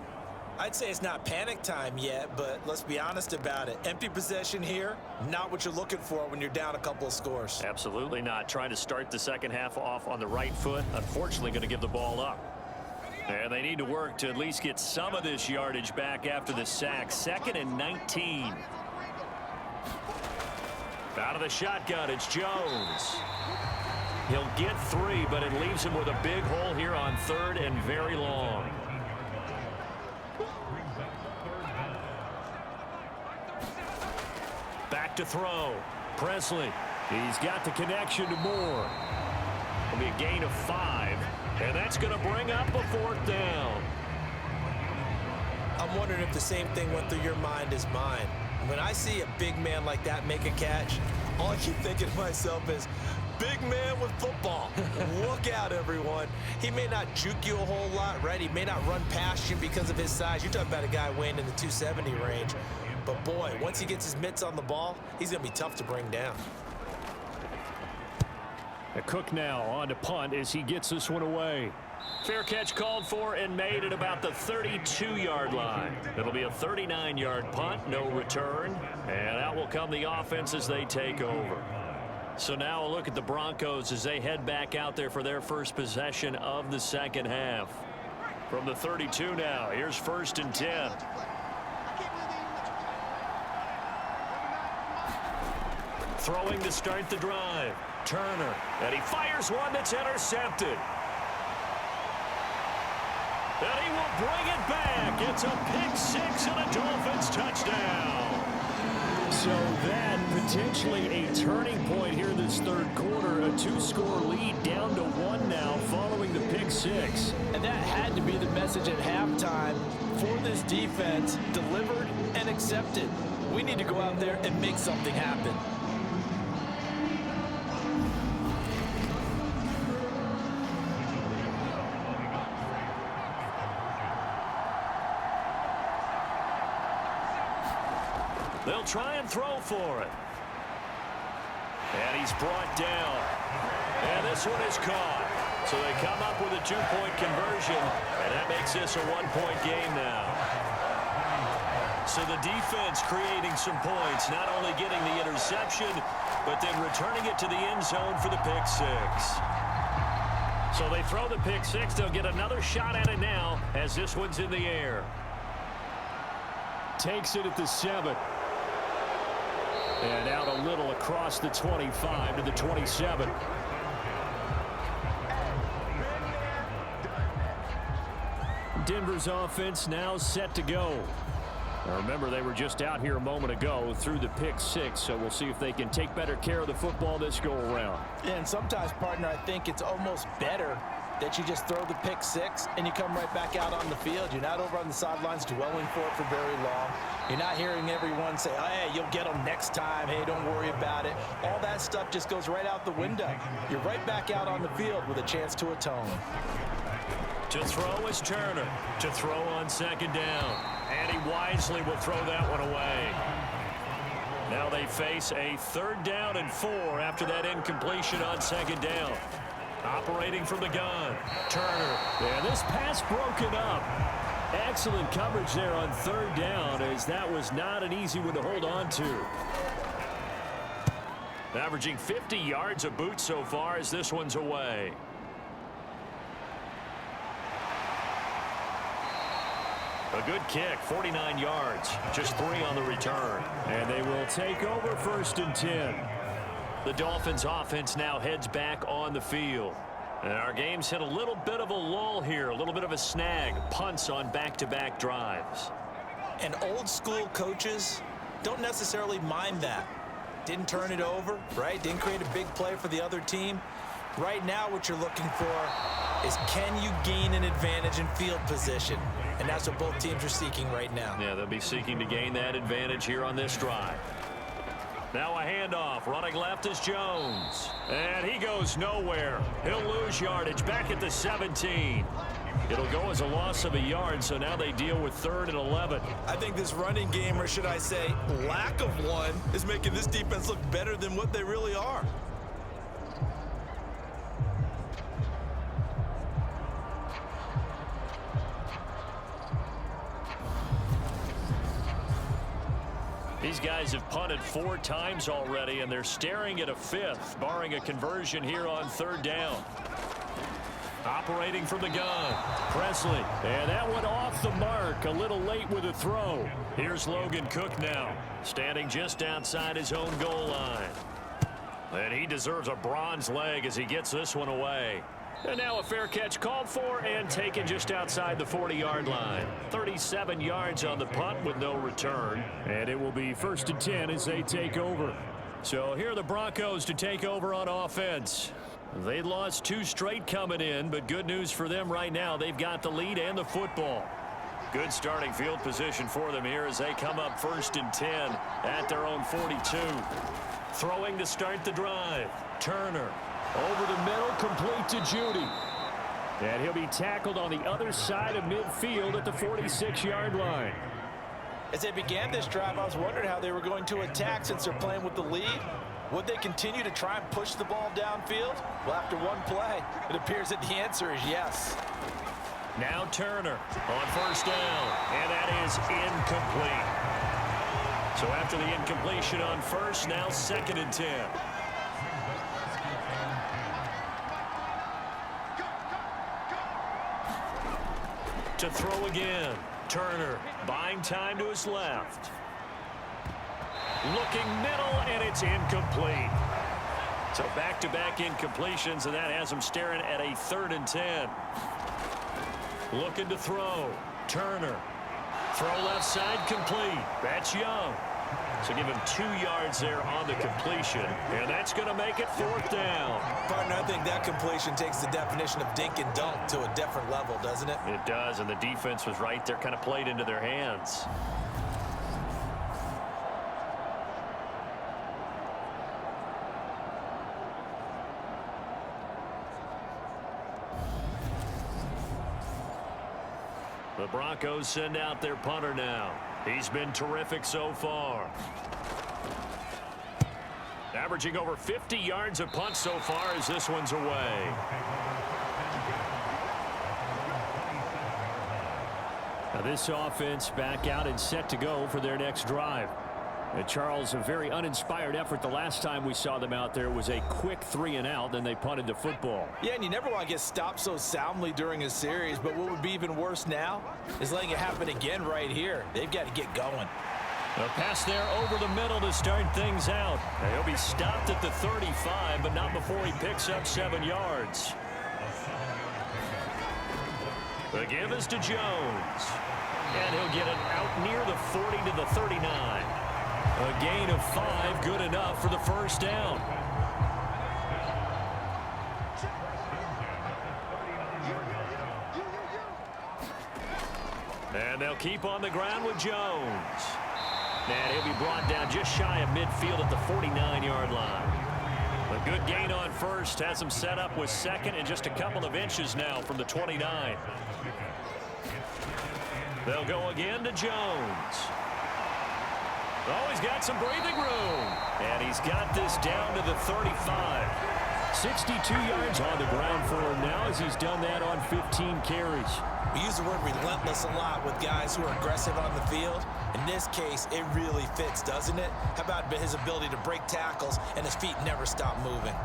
I'd say it's not panic time yet, but let's be honest about it. Empty possession here, not what you're looking for when you're down a couple of scores. Absolutely not. Trying to start the second half off on the right foot. Unfortunately, going to give the ball up. And they need to work to at least get some of this yardage back after the sack. 2nd and 19. Out of the shotgun, it's Jones. He'll get 3, but it leaves him with a big hole here on 3rd and very long. Back to throw. Presley. He's got the connection to Moore. It'll be a gain of 5, and that's going to bring up a 4th down. I'm wondering if the same thing went through your mind as mine. When I see a big man like that make a catch, all I keep thinking to myself is, big man with football. Look out, everyone. He may not juke you a whole lot, right? He may not run past you because of his size. You're talking about a guy weighing in the 270 range. But, boy, once he gets his mitts on the ball, he's going to be tough to bring down. Cook now on to punt as he gets this one away. Fair catch called for and made at about the 32-yard line. It'll be a 39-yard punt, no return. And out will come the offense as they take over. So now a look at the Broncos as they head back out there for their first possession of the second half. From the 32 now, here's 1st and 10. Throwing to start the drive. Turner, and he fires one that's intercepted. And he will bring it back. It's a pick six and a Dolphins touchdown. So that potentially a turning point here this third quarter. A 2-score lead down to 1 now following the pick six. And that had to be the message at halftime for this defense. Delivered and accepted. We need to go out there and make something happen. They'll try and throw for it. And he's brought down. And this one is caught. So they come up with a 2-point conversion, and that makes this a 1-point game now. So the defense creating some points, not only getting the interception, but then returning it to the end zone for the pick six. So they throw the pick six. They'll get another shot at it now as this one's in the air. Takes it at the 7. And out a little across the 25 to the 27. Denver's offense now set to go. Now remember, they were just out here a moment ago through the pick six, so we'll see if they can take better care of the football this go around. And sometimes, partner, I think it's almost better that you just throw the pick six and you come right back out on the field. You're not over on the sidelines dwelling for it for very long. You're not hearing everyone say, oh, hey, you'll get them next time. Hey, don't worry about it. All that stuff just goes right out the window. You're right back out on the field with a chance to atone. To throw is Turner. To throw on second down. And he wisely will throw that one away. Now they face a 3rd down and 4 after that incompletion on second down. Operating from the gun. Turner. And this pass broken up. Excellent coverage there on 3rd down, as that was not an easy one to hold on to. Averaging 50 yards a boot so far as this one's away. A good kick, 49 yards. Just 3 on the return. And they will take over 1st and 10. The Dolphins offense now heads back on the field. And our game's hit a little bit of a lull here, a little bit of a snag. Punts on back-to-back drives. And old school coaches don't necessarily mind that. Didn't turn it over, right? Didn't create a big play for the other team. Right now what you're looking for is, can you gain an advantage in field position? And that's what both teams are seeking right now. Yeah, they'll be seeking to gain that advantage here on this drive. Now a handoff. Running left is Jones. And he goes nowhere. He'll lose yardage back at the 17. It'll go as a loss of a yard, so now they deal with 3rd and 11. I think this running game, or should I say lack of one, is making this defense look better than what they really are. These guys have punted 4 times already, and they're staring at a 5th, barring a conversion here on 3rd down. Operating from the gun, Presley. And that one off the mark, a little late with a throw. Here's Logan Cook now, standing just outside his own goal line. And he deserves a bronze leg as he gets this one away. And now a fair catch called for and taken just outside the 40-yard line. 37 yards on the punt with no return. And it will be 1st and 10 as they take over. So here are the Broncos to take over on offense. They lost 2 straight coming in, but good news for them right now. They've got the lead and the football. Good starting field position for them here as they come up 1st and 10 at their own 42. Throwing to start the drive. Turner. Over the middle, complete to Judy. And he'll be tackled on the other side of midfield at the 46-yard line. As they began this drive, I was wondering how they were going to attack since they're playing with the lead. Would they continue to try and push the ball downfield? Well, after one play, it appears that the answer is yes. Now Turner on first down, and that is incomplete. So after the incompletion on first, now 2nd and 10. To throw again. Turner buying time to his left. Looking middle, and it's incomplete. So back-to-back incompletions, and that has him staring at a 3rd and 10. Looking to throw. Turner. Throw left side complete. That's Young. So give him 2 yards there on the completion, and that's going to make it 4th down. Partner, I think that completion takes the definition of dink and dunk to a different level, doesn't it? It does, and the defense was right there, kind of played into their hands. The Broncos send out their punter now. He's been terrific so far. Averaging over 50 yards a punt so far as this one's away. Now this offense back out and set to go for their next drive. Charles, a very uninspired effort the last time we saw them out there was a quick 3-and-out, then they punted the football. Yeah, and you never want to get stopped so soundly during a series, but what would be even worse now is letting it happen again right here. They've got to get going. A pass there over the middle to start things out. And he'll be stopped at the 35, but not before he picks up 7 yards. The give is to Jones. And he'll get it out near the 40 to the 39. A gain of 5, good enough for the 1st down. And they'll keep on the ground with Jones. And he'll be brought down just shy of midfield at the 49-yard line. A good gain on first has him set up with 2nd and just a couple of inches now from the 29. They'll go again to Jones. Oh, he's got some breathing room. And he's got this down to the 35. 62 yards on the ground for him now as he's done that on 15 carries. We use the word relentless a lot with guys who are aggressive on the field. In this case, it really fits, doesn't it? How about his ability to break tackles and his feet never stop moving?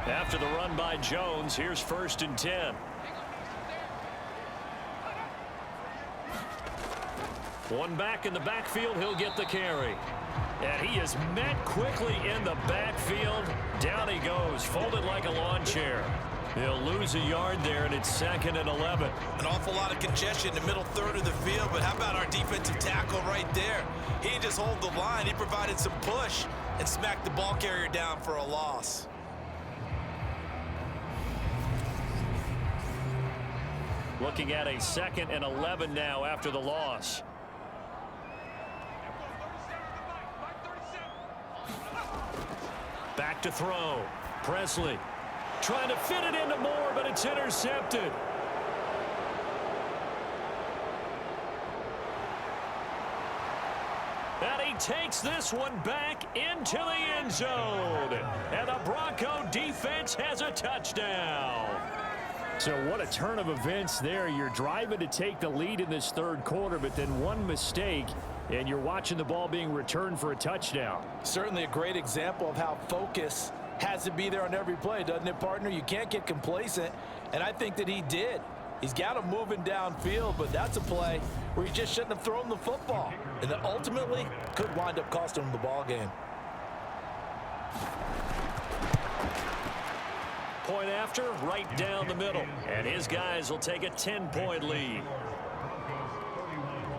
After the run by Jones, here's 1st and 10. One back in the backfield, he'll get the carry. And he is met quickly in the backfield. Down he goes, folded like a lawn chair. He'll lose a yard there, and it's 2nd and 11. An awful lot of congestion in the middle third of the field, but how about our defensive tackle right there? He didn't just hold the line, he provided some push and smacked the ball carrier down for a loss. Looking at a 2nd and 11 now after the loss. Back to throw. Presley trying to fit it into Moore, but it's intercepted. And he takes this one back into the end zone. And the Bronco defense has a touchdown. So what a turn of events there. You're driving to take the lead in this 3rd quarter, but then one mistake, and you're watching the ball being returned for a touchdown. Certainly a great example of how focus has to be there on every play, doesn't it, partner? You can't get complacent, and I think that he did. He's got him moving downfield, but that's a play where he just shouldn't have thrown the football, and that ultimately could wind up costing him the ball game. Point after, right down the middle. And his guys will take a 10-point lead.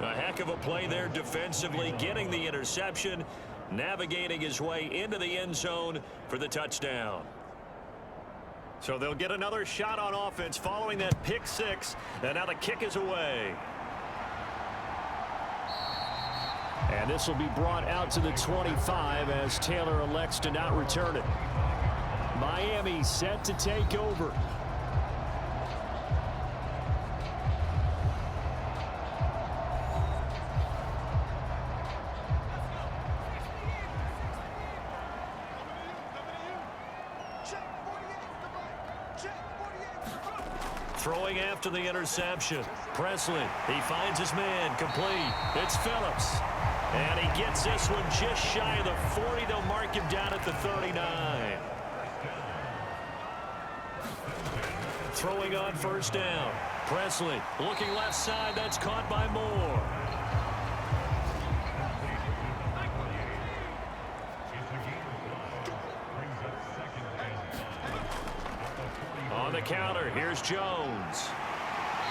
A heck of a play there defensively, getting the interception, navigating his way into the end zone for the touchdown. So they'll get another shot on offense following that pick 6, and now the kick is away. And this will be brought out to the 25 as Taylor elects to not return it. Miami set to take over. Throwing after the interception. Presley, he finds his man, complete. It's Phillips. And he gets this one just shy of the 40. They'll mark him down at the 39. Throwing on first down. Presley looking left side. That's caught by Moore. On the counter, here's Jones.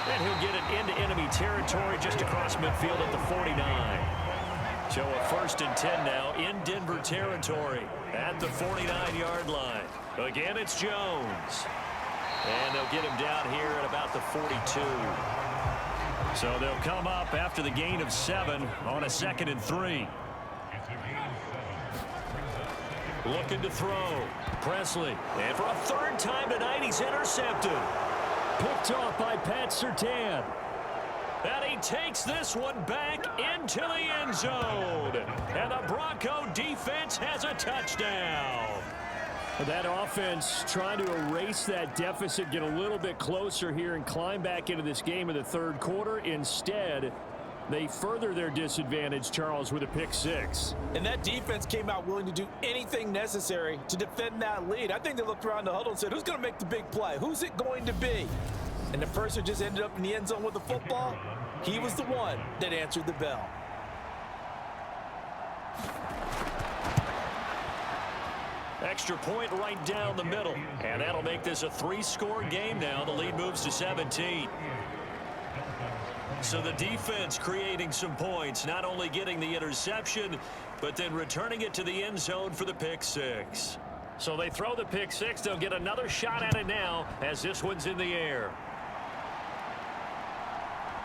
And he'll get it into enemy territory just across midfield at the 49. So a 1st and 10 now in Denver territory at the 49-yard line. Again, it's Jones. And they'll get him down here at about the 42. So they'll come up after the gain of 7 on a 2nd and 3. Looking to throw. Presley. And for a 3rd time tonight, he's intercepted. Picked off by Pat Surtain. And he takes this one back into the end zone. And the Bronco defense has a touchdown. That offense trying to erase that deficit, get a little bit closer here and climb back into this game in the 3rd quarter. Instead, they further their disadvantage, Charles, with a pick 6. And that defense came out willing to do anything necessary to defend that lead. I think they looked around the huddle and said, who's going to make the big play? Who's it going to be? And the person just ended up in the end zone with the football. He was the one that answered the bell. Extra point right down the middle. And that'll make this a 3-score game now. The lead moves to 17. So the defense creating some points, not only getting the interception, but then returning it to the end zone for the pick 6. So they throw the pick 6. They'll get another shot at it now as this one's in the air.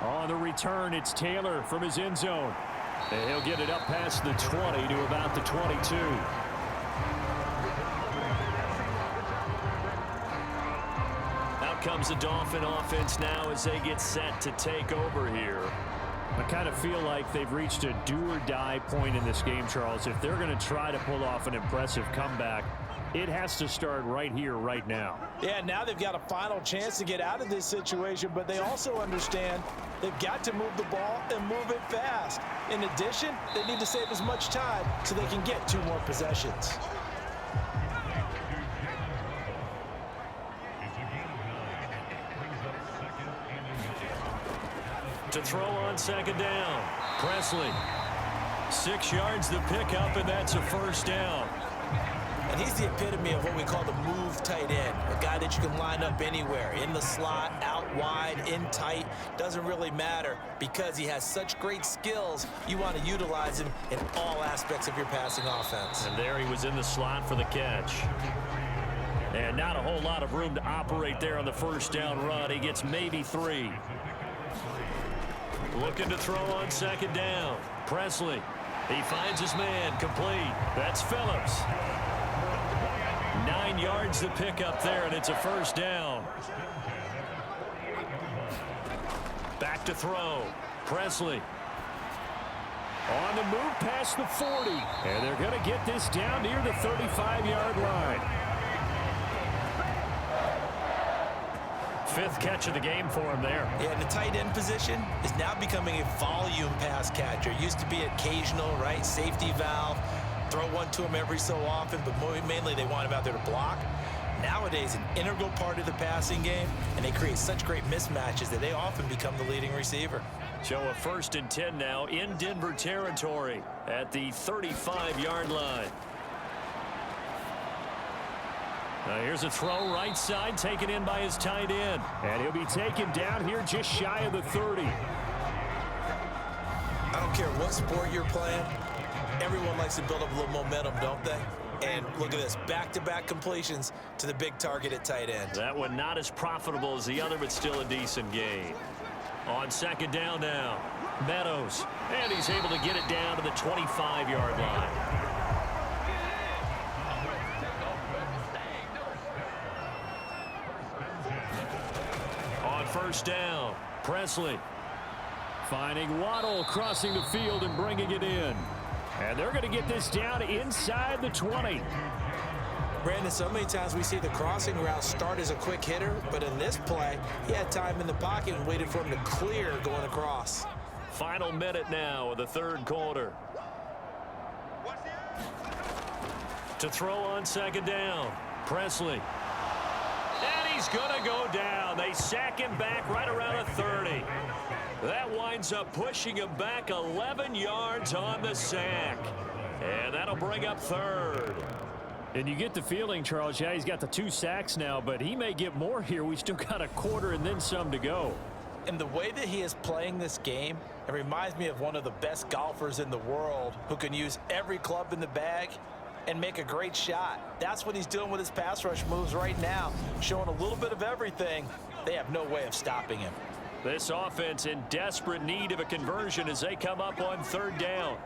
On the return, it's Taylor from his end zone. And he'll get it up past the 20 to about the 22. Comes the Dolphin offense now as they get set to take over here. I kind of feel like they've reached a do-or-die point in this game, Charles. If they're going to try to pull off an impressive comeback, it has to start right here, right now. Yeah, now they've got a final chance to get out of this situation, but they also understand they've got to move the ball and move it fast. In addition, they need to save as much time so they can get 2 more possessions. To throw on 2nd down. Presley. 6 yards the pickup, and that's a 1st down. And he's the epitome of what we call the move tight end. A guy that you can line up anywhere. In the slot, out wide, in tight. Doesn't really matter because he has such great skills. You want to utilize him in all aspects of your passing offense. And there he was in the slot for the catch. And not a whole lot of room to operate there on the 1st down run. He gets maybe 3. Looking to throw on 2nd down. Presley. He finds his man, complete. That's Phillips. 9 yards to pick up there, and it's a 1st down. Back to throw. Presley. On the move past the 40. And they're going to get this down near the 35-yard line. 5th catch of the game for him there. Yeah, and the tight end position is now becoming a volume pass catcher. Used to be occasional, right? Safety valve. Throw one to him every so often, but mainly they want him out there to block. Nowadays, an integral part of the passing game, and they create such great mismatches that they often become the leading receiver. So a 1st and 10 now in Denver territory at the 35-yard line. Now here's a throw right side, taken in by his tight end. And he'll be taken down here just shy of the 30. I don't care what sport you're playing. Everyone likes to build up a little momentum, don't they? And look at this, back-to-back completions to the big target at tight end. That one not as profitable as the other, but still a decent gain. On 2nd down now, Meadows. And he's able to get it down to the 25-yard line. first down. Presley. Finding Waddle, crossing the field and bringing it in. And they're going to get this down inside the 20. Brandon, so many times we see the crossing route start as a quick hitter, but in this play, he had time in the pocket and waited for him to clear going across. Final minute now of the third quarter. To throw on second down. Presley. And he's going to go down. They sack him back right around a 30. That winds up pushing him back 11 yards on the sack. And that'll bring up third. And you get the feeling, Charles, yeah, he's got the 2 sacks now, but he may get more here. We still got a quarter and then some to go. And the way that he is playing this game, it reminds me of one of the best golfers in the world who can use every club in the bag and make a great shot. That's what he's doing with his pass rush moves right now, showing a little bit of everything. They have no way of stopping him. This offense in desperate need of a conversion as they come up on third down.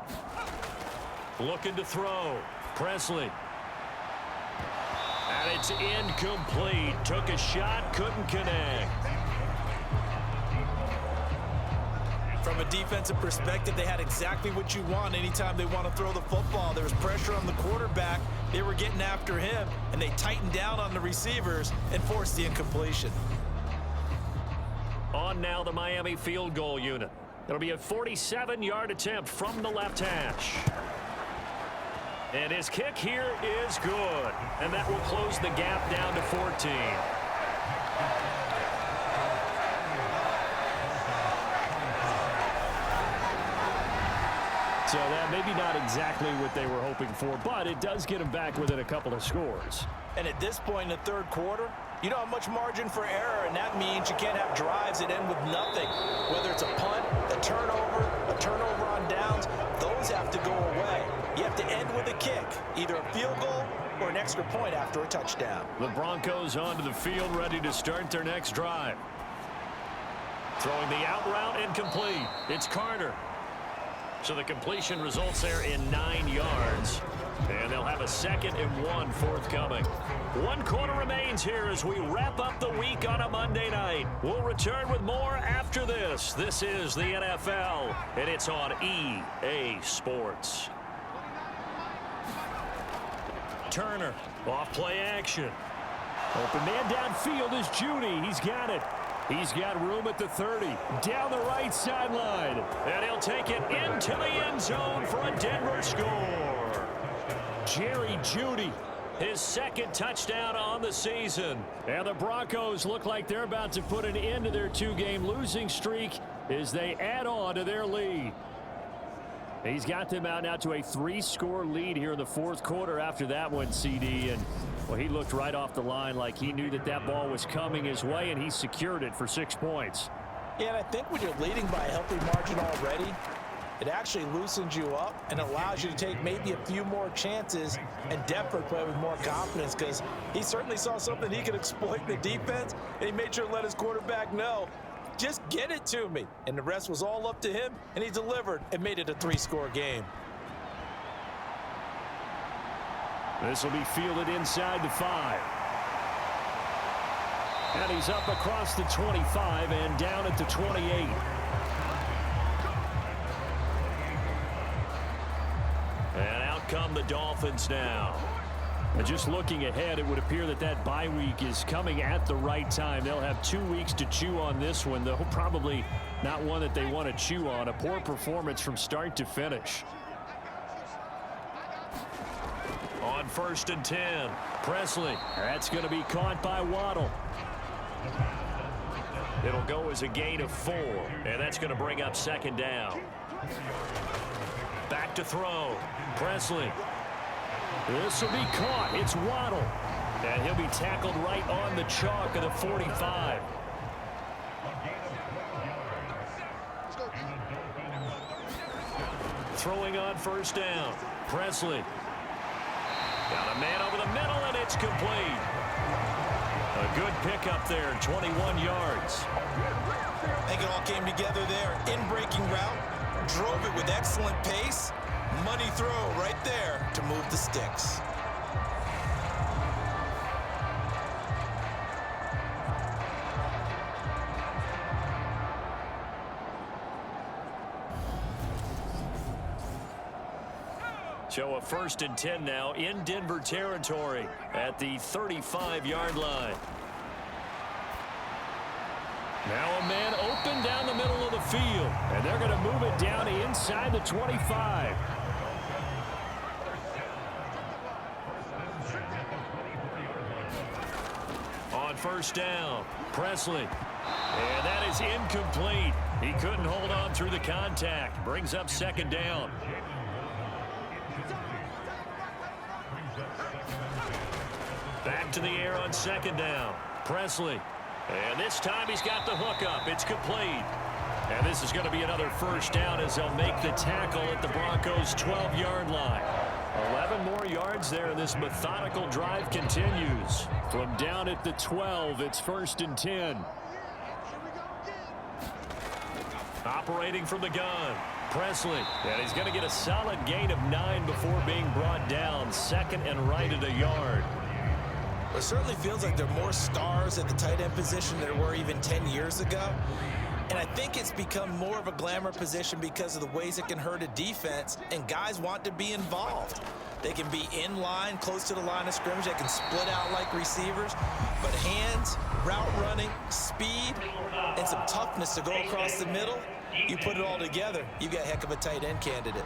Looking to throw. Presley. And it's incomplete. Took a shot, couldn't connect. From a defensive perspective, they had exactly what you want anytime they want to throw the football. There was pressure on the quarterback. They were getting after him, and they tightened down on the receivers and forced the incompletion. On now the Miami field goal unit. It'll be a 47-yard attempt from the left hash. And his kick here is good. And that will close the gap down to 14. So that maybe not exactly what they were hoping for, but it does get them back within a couple of scores. And at this point in the third quarter, you don't have much margin for error, and that means you can't have drives that end with nothing. Whether it's a punt, a turnover on downs, those have to go away. You have to end with a kick, either a field goal or an extra point after a touchdown. The Broncos onto the field, ready to start their next drive. Throwing the out route incomplete. It's Carter. So the completion results there in 9 yards. And they'll have a 2nd and 1 forthcoming. 1 quarter remains here as we wrap up the week on a Monday night. We'll return with more after this. This is the NFL, and it's on EA Sports. Turner, off play action. Open man downfield is Judy. He's got it. He's got room at the 30. Down the right sideline. And he'll take it into the end zone for a Denver score. Jerry Judy. His 2nd touchdown on the season. And the Broncos look like they're about to put an end to their 2-game losing streak as they add on to their lead. He's got them out now to a 3-score lead here in the 4th quarter after that one, CD. And, well, he looked right off the line like he knew that that ball was coming his way, and he secured it for 6 points. Yeah, and I think when you're leading by a healthy margin already, it actually loosens you up and allows you to take maybe a few more chances and definitely play with more confidence, because he certainly saw something he could exploit in the defense, and he made sure to let his quarterback know, just get it to me. And the rest was all up to him, and he delivered and made it a 3-score game. This will be fielded inside the 5. And he's up across the 25 and down at the 28. And out come the Dolphins now. And just looking ahead, it would appear that that bye week is coming at the right time. They'll have 2 weeks to chew on this one, though probably not one that they want to chew on. A poor performance from start to finish. On 1st and 10, Presley. That's going to be caught by Waddle. It'll go as a gain of 4, and that's going to bring up 2nd down. Back to throw. Presley. This will be caught. It's Waddle. And he'll be tackled right on the chalk of the 45. Throwing on 1st down. Presley. Got a man over the middle, and it's complete. A good pickup there, 21 yards. I think it all came together there. In-breaking route, drove it with excellent pace. Money throw right there to move the sticks. So a 1st and 10 now in Denver territory at the 35-yard line. Now a man open down the middle of the field, and they're going to move it down inside the 25. On 1st down, Presley. And that is incomplete. He couldn't hold on through the contact. Brings up 2nd down. Back to the air on 2nd down. Presley. And this time he's got the hook up. It's complete. And this is going to be another 1st down as they'll make the tackle at the Broncos' 12-yard line. 11 more yards there, and this methodical drive continues. From down at the 12, it's 1st and 10. Operating from the gun, Presley. And he's going to get a solid gain of 9 before being brought down. 2nd and right at a yard. It certainly feels like there are more stars at the tight end position than there were even 10 years ago. And I think it's become more of a glamour position because of the ways it can hurt a defense, and guys want to be involved. They can be in line, close to the line of scrimmage. They can split out like receivers. But hands, route running, speed, and some toughness to go across the middle, you put it all together, you got a heck of a tight end candidate.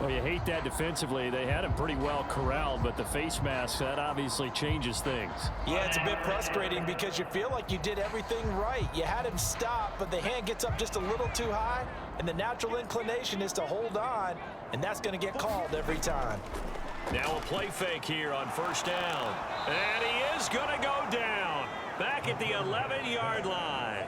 Well, you hate that defensively. They had him pretty well corralled, but the face mask, that obviously changes things. Yeah, it's a bit frustrating because you feel like you did everything right. You had him stop, but the hand gets up just a little too high, and the natural inclination is to hold on, and that's going to get called every time. Now a play fake here on 1st down. And he is going to go down. Back at the 11-yard line.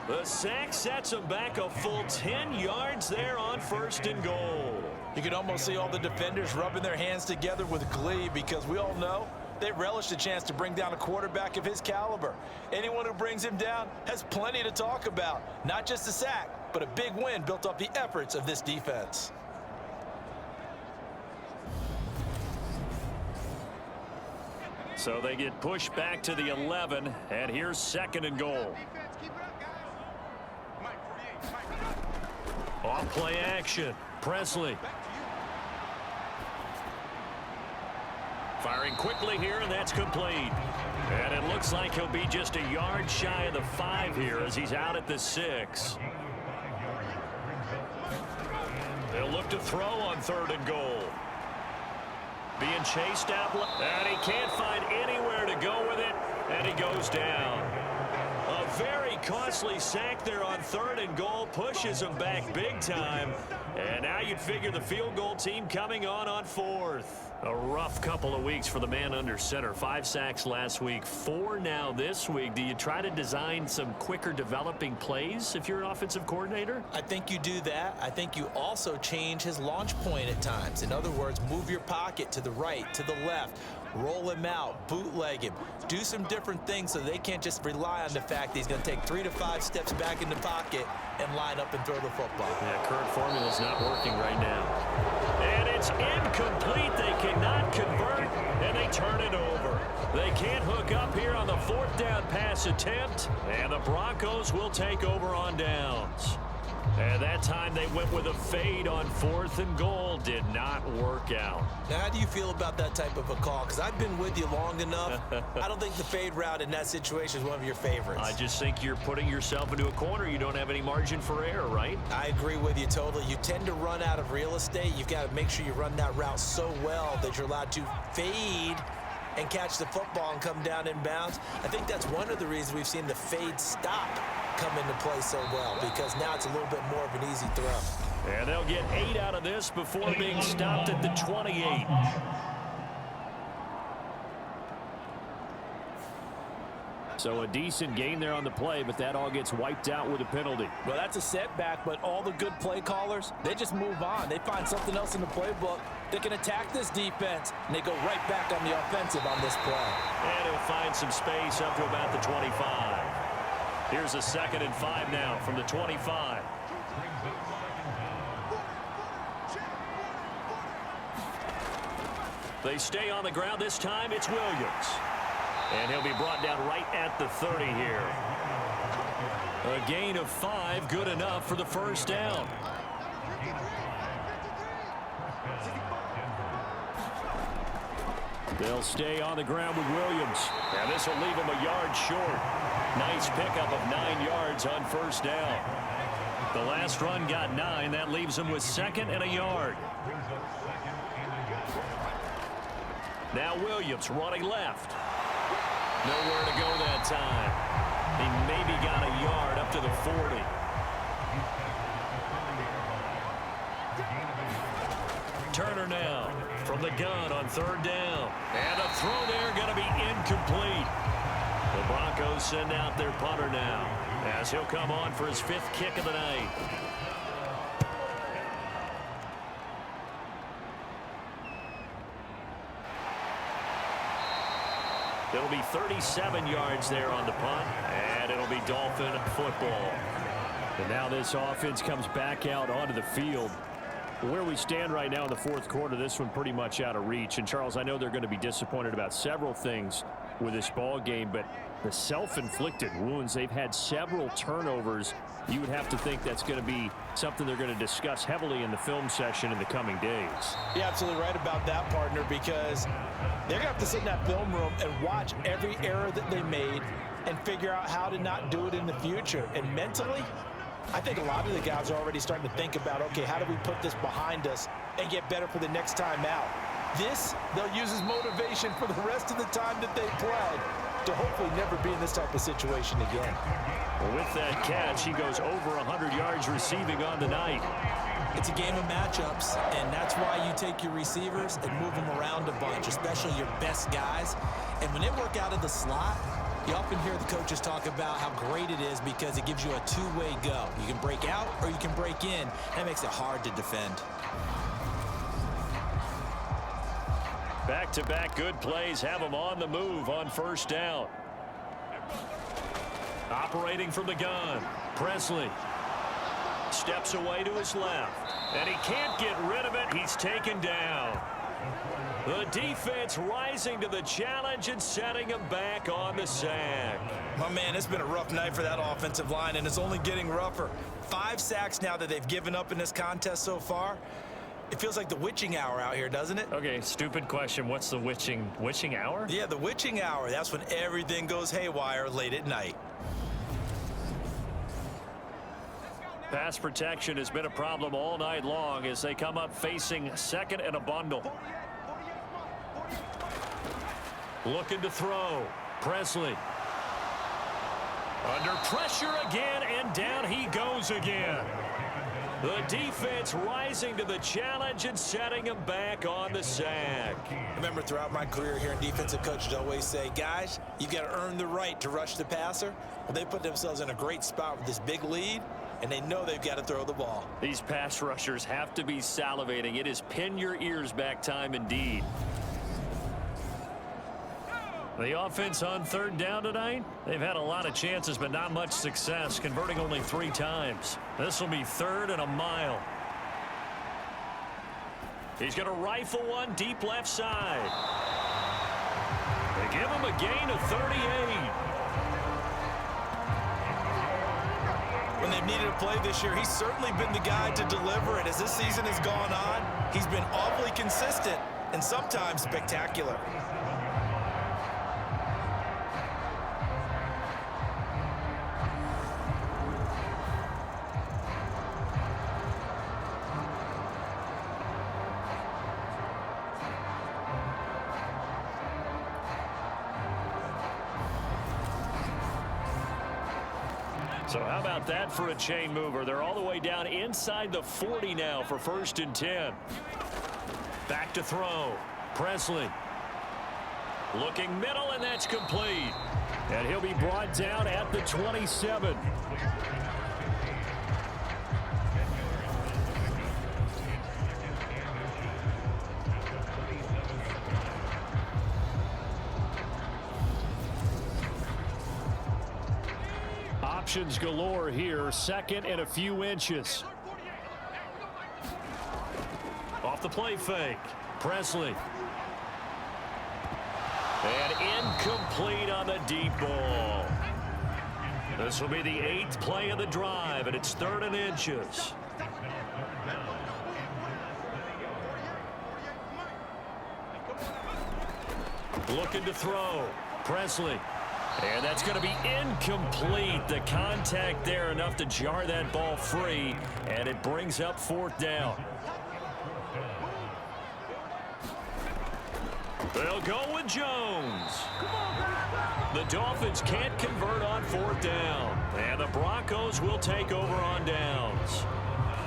The sack sets him back a full 10 yards there on 1st and goal. You can almost see all the defenders rubbing their hands together with glee because we all know they relish the chance to bring down a quarterback of his caliber. Anyone who brings him down has plenty to talk about. Not just a sack, but a big win built off the efforts of this defense. So they get pushed back to the 11, and here's 2nd and goal. Off play action, Presley. Firing quickly here, and that's complete. And it looks like he'll be just a yard shy of the 5 here as he's out at the 6. They'll look to throw on 3rd and goal. Being chased out, and he can't find anywhere to go with it, and he goes down. A very costly sack there on 3rd and goal, pushes him back big time, and now you'd figure the field goal team coming on 4th. A rough couple of weeks for the man under center. 5 sacks last week, 4 now this week. Do you try to design some quicker developing plays if you're an offensive coordinator? I think you do that. I think you also change his launch point at times. In other words, move your pocket to the right, to the left, roll him out, bootleg him, do some different things so they can't just rely on the fact that he's going to take 3 to 5 steps back in the pocket and line up and throw the football. Yeah, current formula's not working right now. And it's incomplete. They cannot convert, and they turn it over. They can't hook up here on the 4th down pass attempt, and the Broncos will take over on downs. And that time they went with a fade on 4th and goal. Did not work out. Now, how do you feel about that type of a call? Because I've been with you long enough. I don't think the fade route in that situation is one of your favorites. I just think you're putting yourself into a corner. You don't have any margin for error, right? I agree with you totally. You tend to run out of real estate. You've got to make sure you run that route so well that you're allowed to fade and catch the football and come down in bounds. I think that's one of the reasons we've seen the fade stop come into play so well, because now it's a little bit more of an easy throw. And they'll get 8 out of this before being stopped at the 28. So a decent gain there on the play, but that all gets wiped out with a penalty. Well, that's a setback, but all the good play callers, they just move on. They find something else in the playbook. They can attack this defense, and they go right back on the offensive on this play. And he'll find some space up to about the 25. Here's a 2nd and 5 now from the 25. They stay on the ground. This time it's Williams. And he'll be brought down right at the 30 here. A gain of 5, good enough for the 1st down. They'll stay on the ground with Williams. And this will leave him a yard short. Nice pickup of 9 yards on first down. The last run got 9. That leaves him with 2nd and a yard. Now Williams running left. Nowhere to go that time. He maybe got a yard up to the 40. Turner now from the gun on 3rd down. And a throw there going to be incomplete. The Broncos send out their punter now as he'll come on for his 5th kick of the night. It'll be 37 yards there on the punt, and it'll be Dolphin football. And now this offense comes back out onto the field. Where we stand right now in the 4th quarter, this one pretty much out of reach. And, Charles, I know they're going to be disappointed about several things with this ball game, but the self-inflicted wounds, they've had several turnovers. You would have to think that's going to be something they're going to discuss heavily in the film session in the coming days. You're absolutely right about that, partner, because they're going to have to sit in that film room and watch every error that they made and figure out how to not do it in the future. And mentally, I think a lot of the guys are already starting to think about, okay, how do we put this behind us and get better for the next time out? This, they'll use as motivation for the rest of the time that they play to hopefully never be in this type of situation again. Well, with that catch, he goes over 100 yards receiving on the night. It's a game of matchups, and that's why you take your receivers and move them around a bunch, especially your best guys. And when they work out of the slot, you often hear the coaches talk about how great it is because it gives you a two-way go. You can break out or you can break in. That makes it hard to defend. Back-to-back good plays have him on the move on 1st down. Operating from the gun, Presley steps away to his left, and he can't get rid of it. He's taken down. The defense rising to the challenge and setting him back on the sack. My man, it's been a rough night for that offensive line, and it's only getting rougher. 5 sacks now that they've given up in this contest so far. It feels like the witching hour out here, doesn't it? Okay, stupid question. What's the witching hour? Yeah, the witching hour. That's when everything goes haywire late at night. Pass protection has been a problem all night long as they come up facing 2nd and a bundle. Looking to throw. Presley. Under pressure again, and down he goes again. The defense rising to the challenge and setting him back on the sack. I remember throughout my career here in defensive coaches always say, guys, you've got to earn the right to rush the passer. Well, they put themselves in a great spot with this big lead, and they know they've got to throw the ball. These pass rushers have to be salivating. It is pin your ears back time indeed. The offense on 3rd down tonight, they've had a lot of chances, but not much success, converting only 3 times. This will be 3rd and a mile. He's going to rifle one deep left side. They give him a gain of 38. When they've needed a play this year, he's certainly been the guy to deliver it. As this season has gone on, he's been awfully consistent and sometimes spectacular. So how about that for a chain mover? They're all the way down inside the 40 now for 1st and 10. Back to throw. Presley. Looking middle, and that's complete. And he'll be brought down at the 27. Options galore here. 2nd and a few inches. Off the play fake. Presley. And incomplete on the deep ball. This will be the 8th play of the drive, and it's 3rd and inches. Looking to throw. Presley. And that's going to be incomplete. The contact there enough to jar that ball free, and it brings up 4th down. They'll go with Jones. The Dolphins can't convert on 4th down, and the Broncos will take over on downs.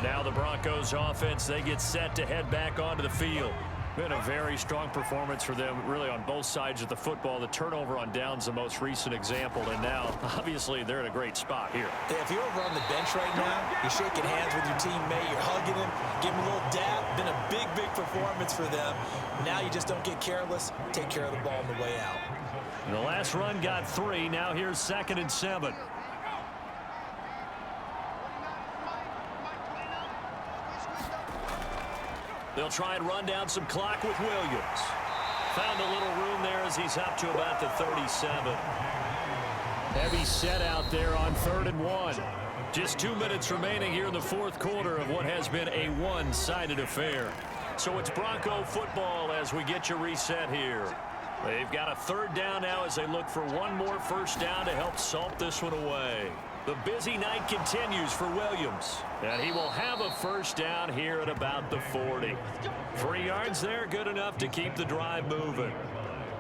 Now the Broncos offense, they get set to head back onto the field. Been a very strong performance for them, really, on both sides of the football. The turnover on downs, the most recent example, and now, obviously, they're in a great spot here. Yeah, if you're over on the bench right now, you're shaking hands with your teammate, you're hugging him, giving him a little dap. Been a big, big performance for them. Now you just don't get careless. Take care of the ball on the way out. And the last run got 3. Now here's 2nd and 7. They'll try and run down some clock with Williams. Found a little room there as he's up to about the 37. Heavy set out there on 3rd and 1. Just 2 minutes remaining here in the 4th quarter of what has been a one-sided affair. So it's Bronco football as we get you reset here. They've got a 3rd down now as they look for one more 1st down to help salt this one away. The busy night continues for Williams, and he will have a 1st down here at about the 40. 3 yards there, good enough to keep the drive moving.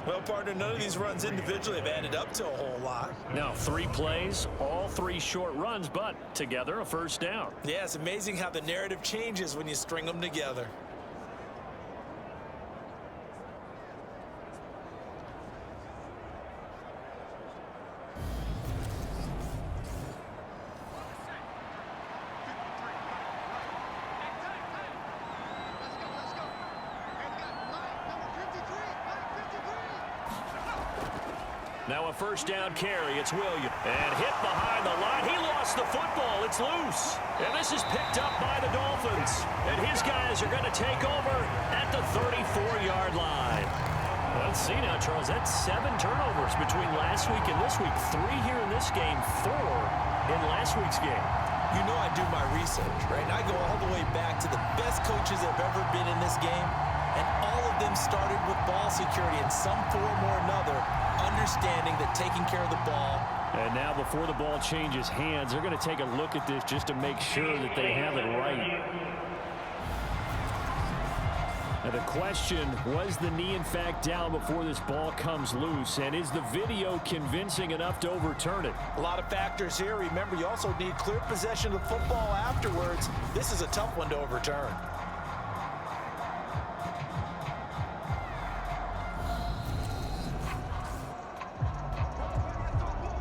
Well, partner, none of these runs individually have added up to a whole lot. Now 3 plays, all 3 short runs, but together a 1st down. Yeah, it's amazing how the narrative changes when you string them together. Now a 1st down carry. It's Williams. And hit behind the line. He lost the football. It's loose. And this is picked up by the Dolphins. And his guys are going to take over at the 34-yard line. Let's see now, Charles. That's 7 turnovers between last week and this week. 3 here in this game, 4 in last week's game. You know I do my research, right? And I go all the way back to the best coaches that have ever been in this game. And all of them started with ball security in some form or another, understanding that taking care of the ball. And now before the ball changes hands, they're going to take a look at this just to make sure that they have it right. Now the question, was the knee in fact down before this ball comes loose? And is the video convincing enough to overturn it? A lot of factors here. Remember, you also need clear possession of the football afterwards. This is a tough one to overturn.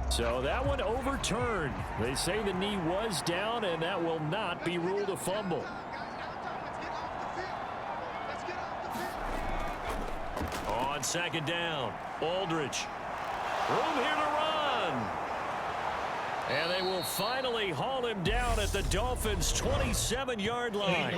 So that one overturned. They say the knee was down, and that will not be ruled a fumble. On 2nd down, Aldridge. Room here to run. And they will finally haul him down at the Dolphins' 27-yard line.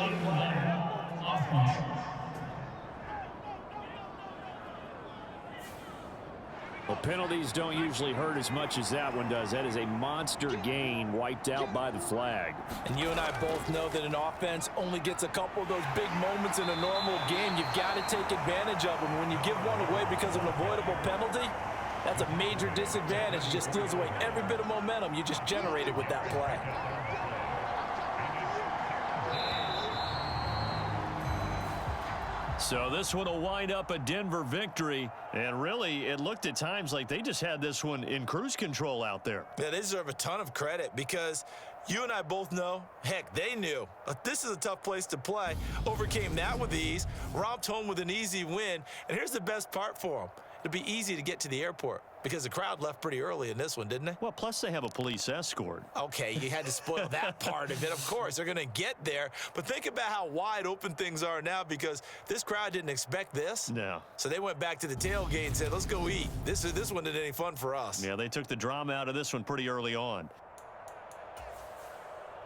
Well, penalties don't usually hurt as much as that one does. That is a monster gain wiped out by the flag. And you and I both know that an offense only gets a couple of those big moments in a normal game. You've got to take advantage of them. When you give one away because of an avoidable penalty, that's a major disadvantage. It just steals away every bit of momentum you just generated with that play. So this one will wind up a Denver victory. And really, it looked at times like they just had this one in cruise control out there. Yeah, they deserve a ton of credit because you and I both know, heck, they knew. This is a tough place to play. Overcame that with ease, romped home with an easy win. And here's the best part for them. It'll be easy to get to the airport because the crowd left pretty early in this one, didn't they? Well, plus they have a police escort. Okay, you had to spoil that part of it. Of course, they're going to get there. But think about how wide open things are now because this crowd didn't expect this. No. So they went back to the tailgate and said, let's go eat. This one isn't any fun for us. Yeah, they took the drama out of this one pretty early on.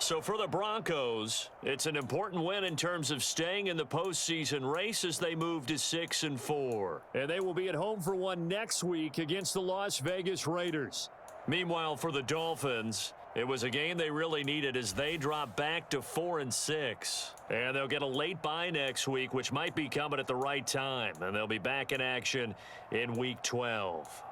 So for the Broncos, it's an important win in terms of staying in the postseason race as they move to 6-4. And they will be at home for one next week against the Las Vegas Raiders. Meanwhile, for the Dolphins, It was a game they really needed as they drop back to 4-6. And they'll get a late bye next week, which might be coming at the right time. And they'll be back in action in Week 12.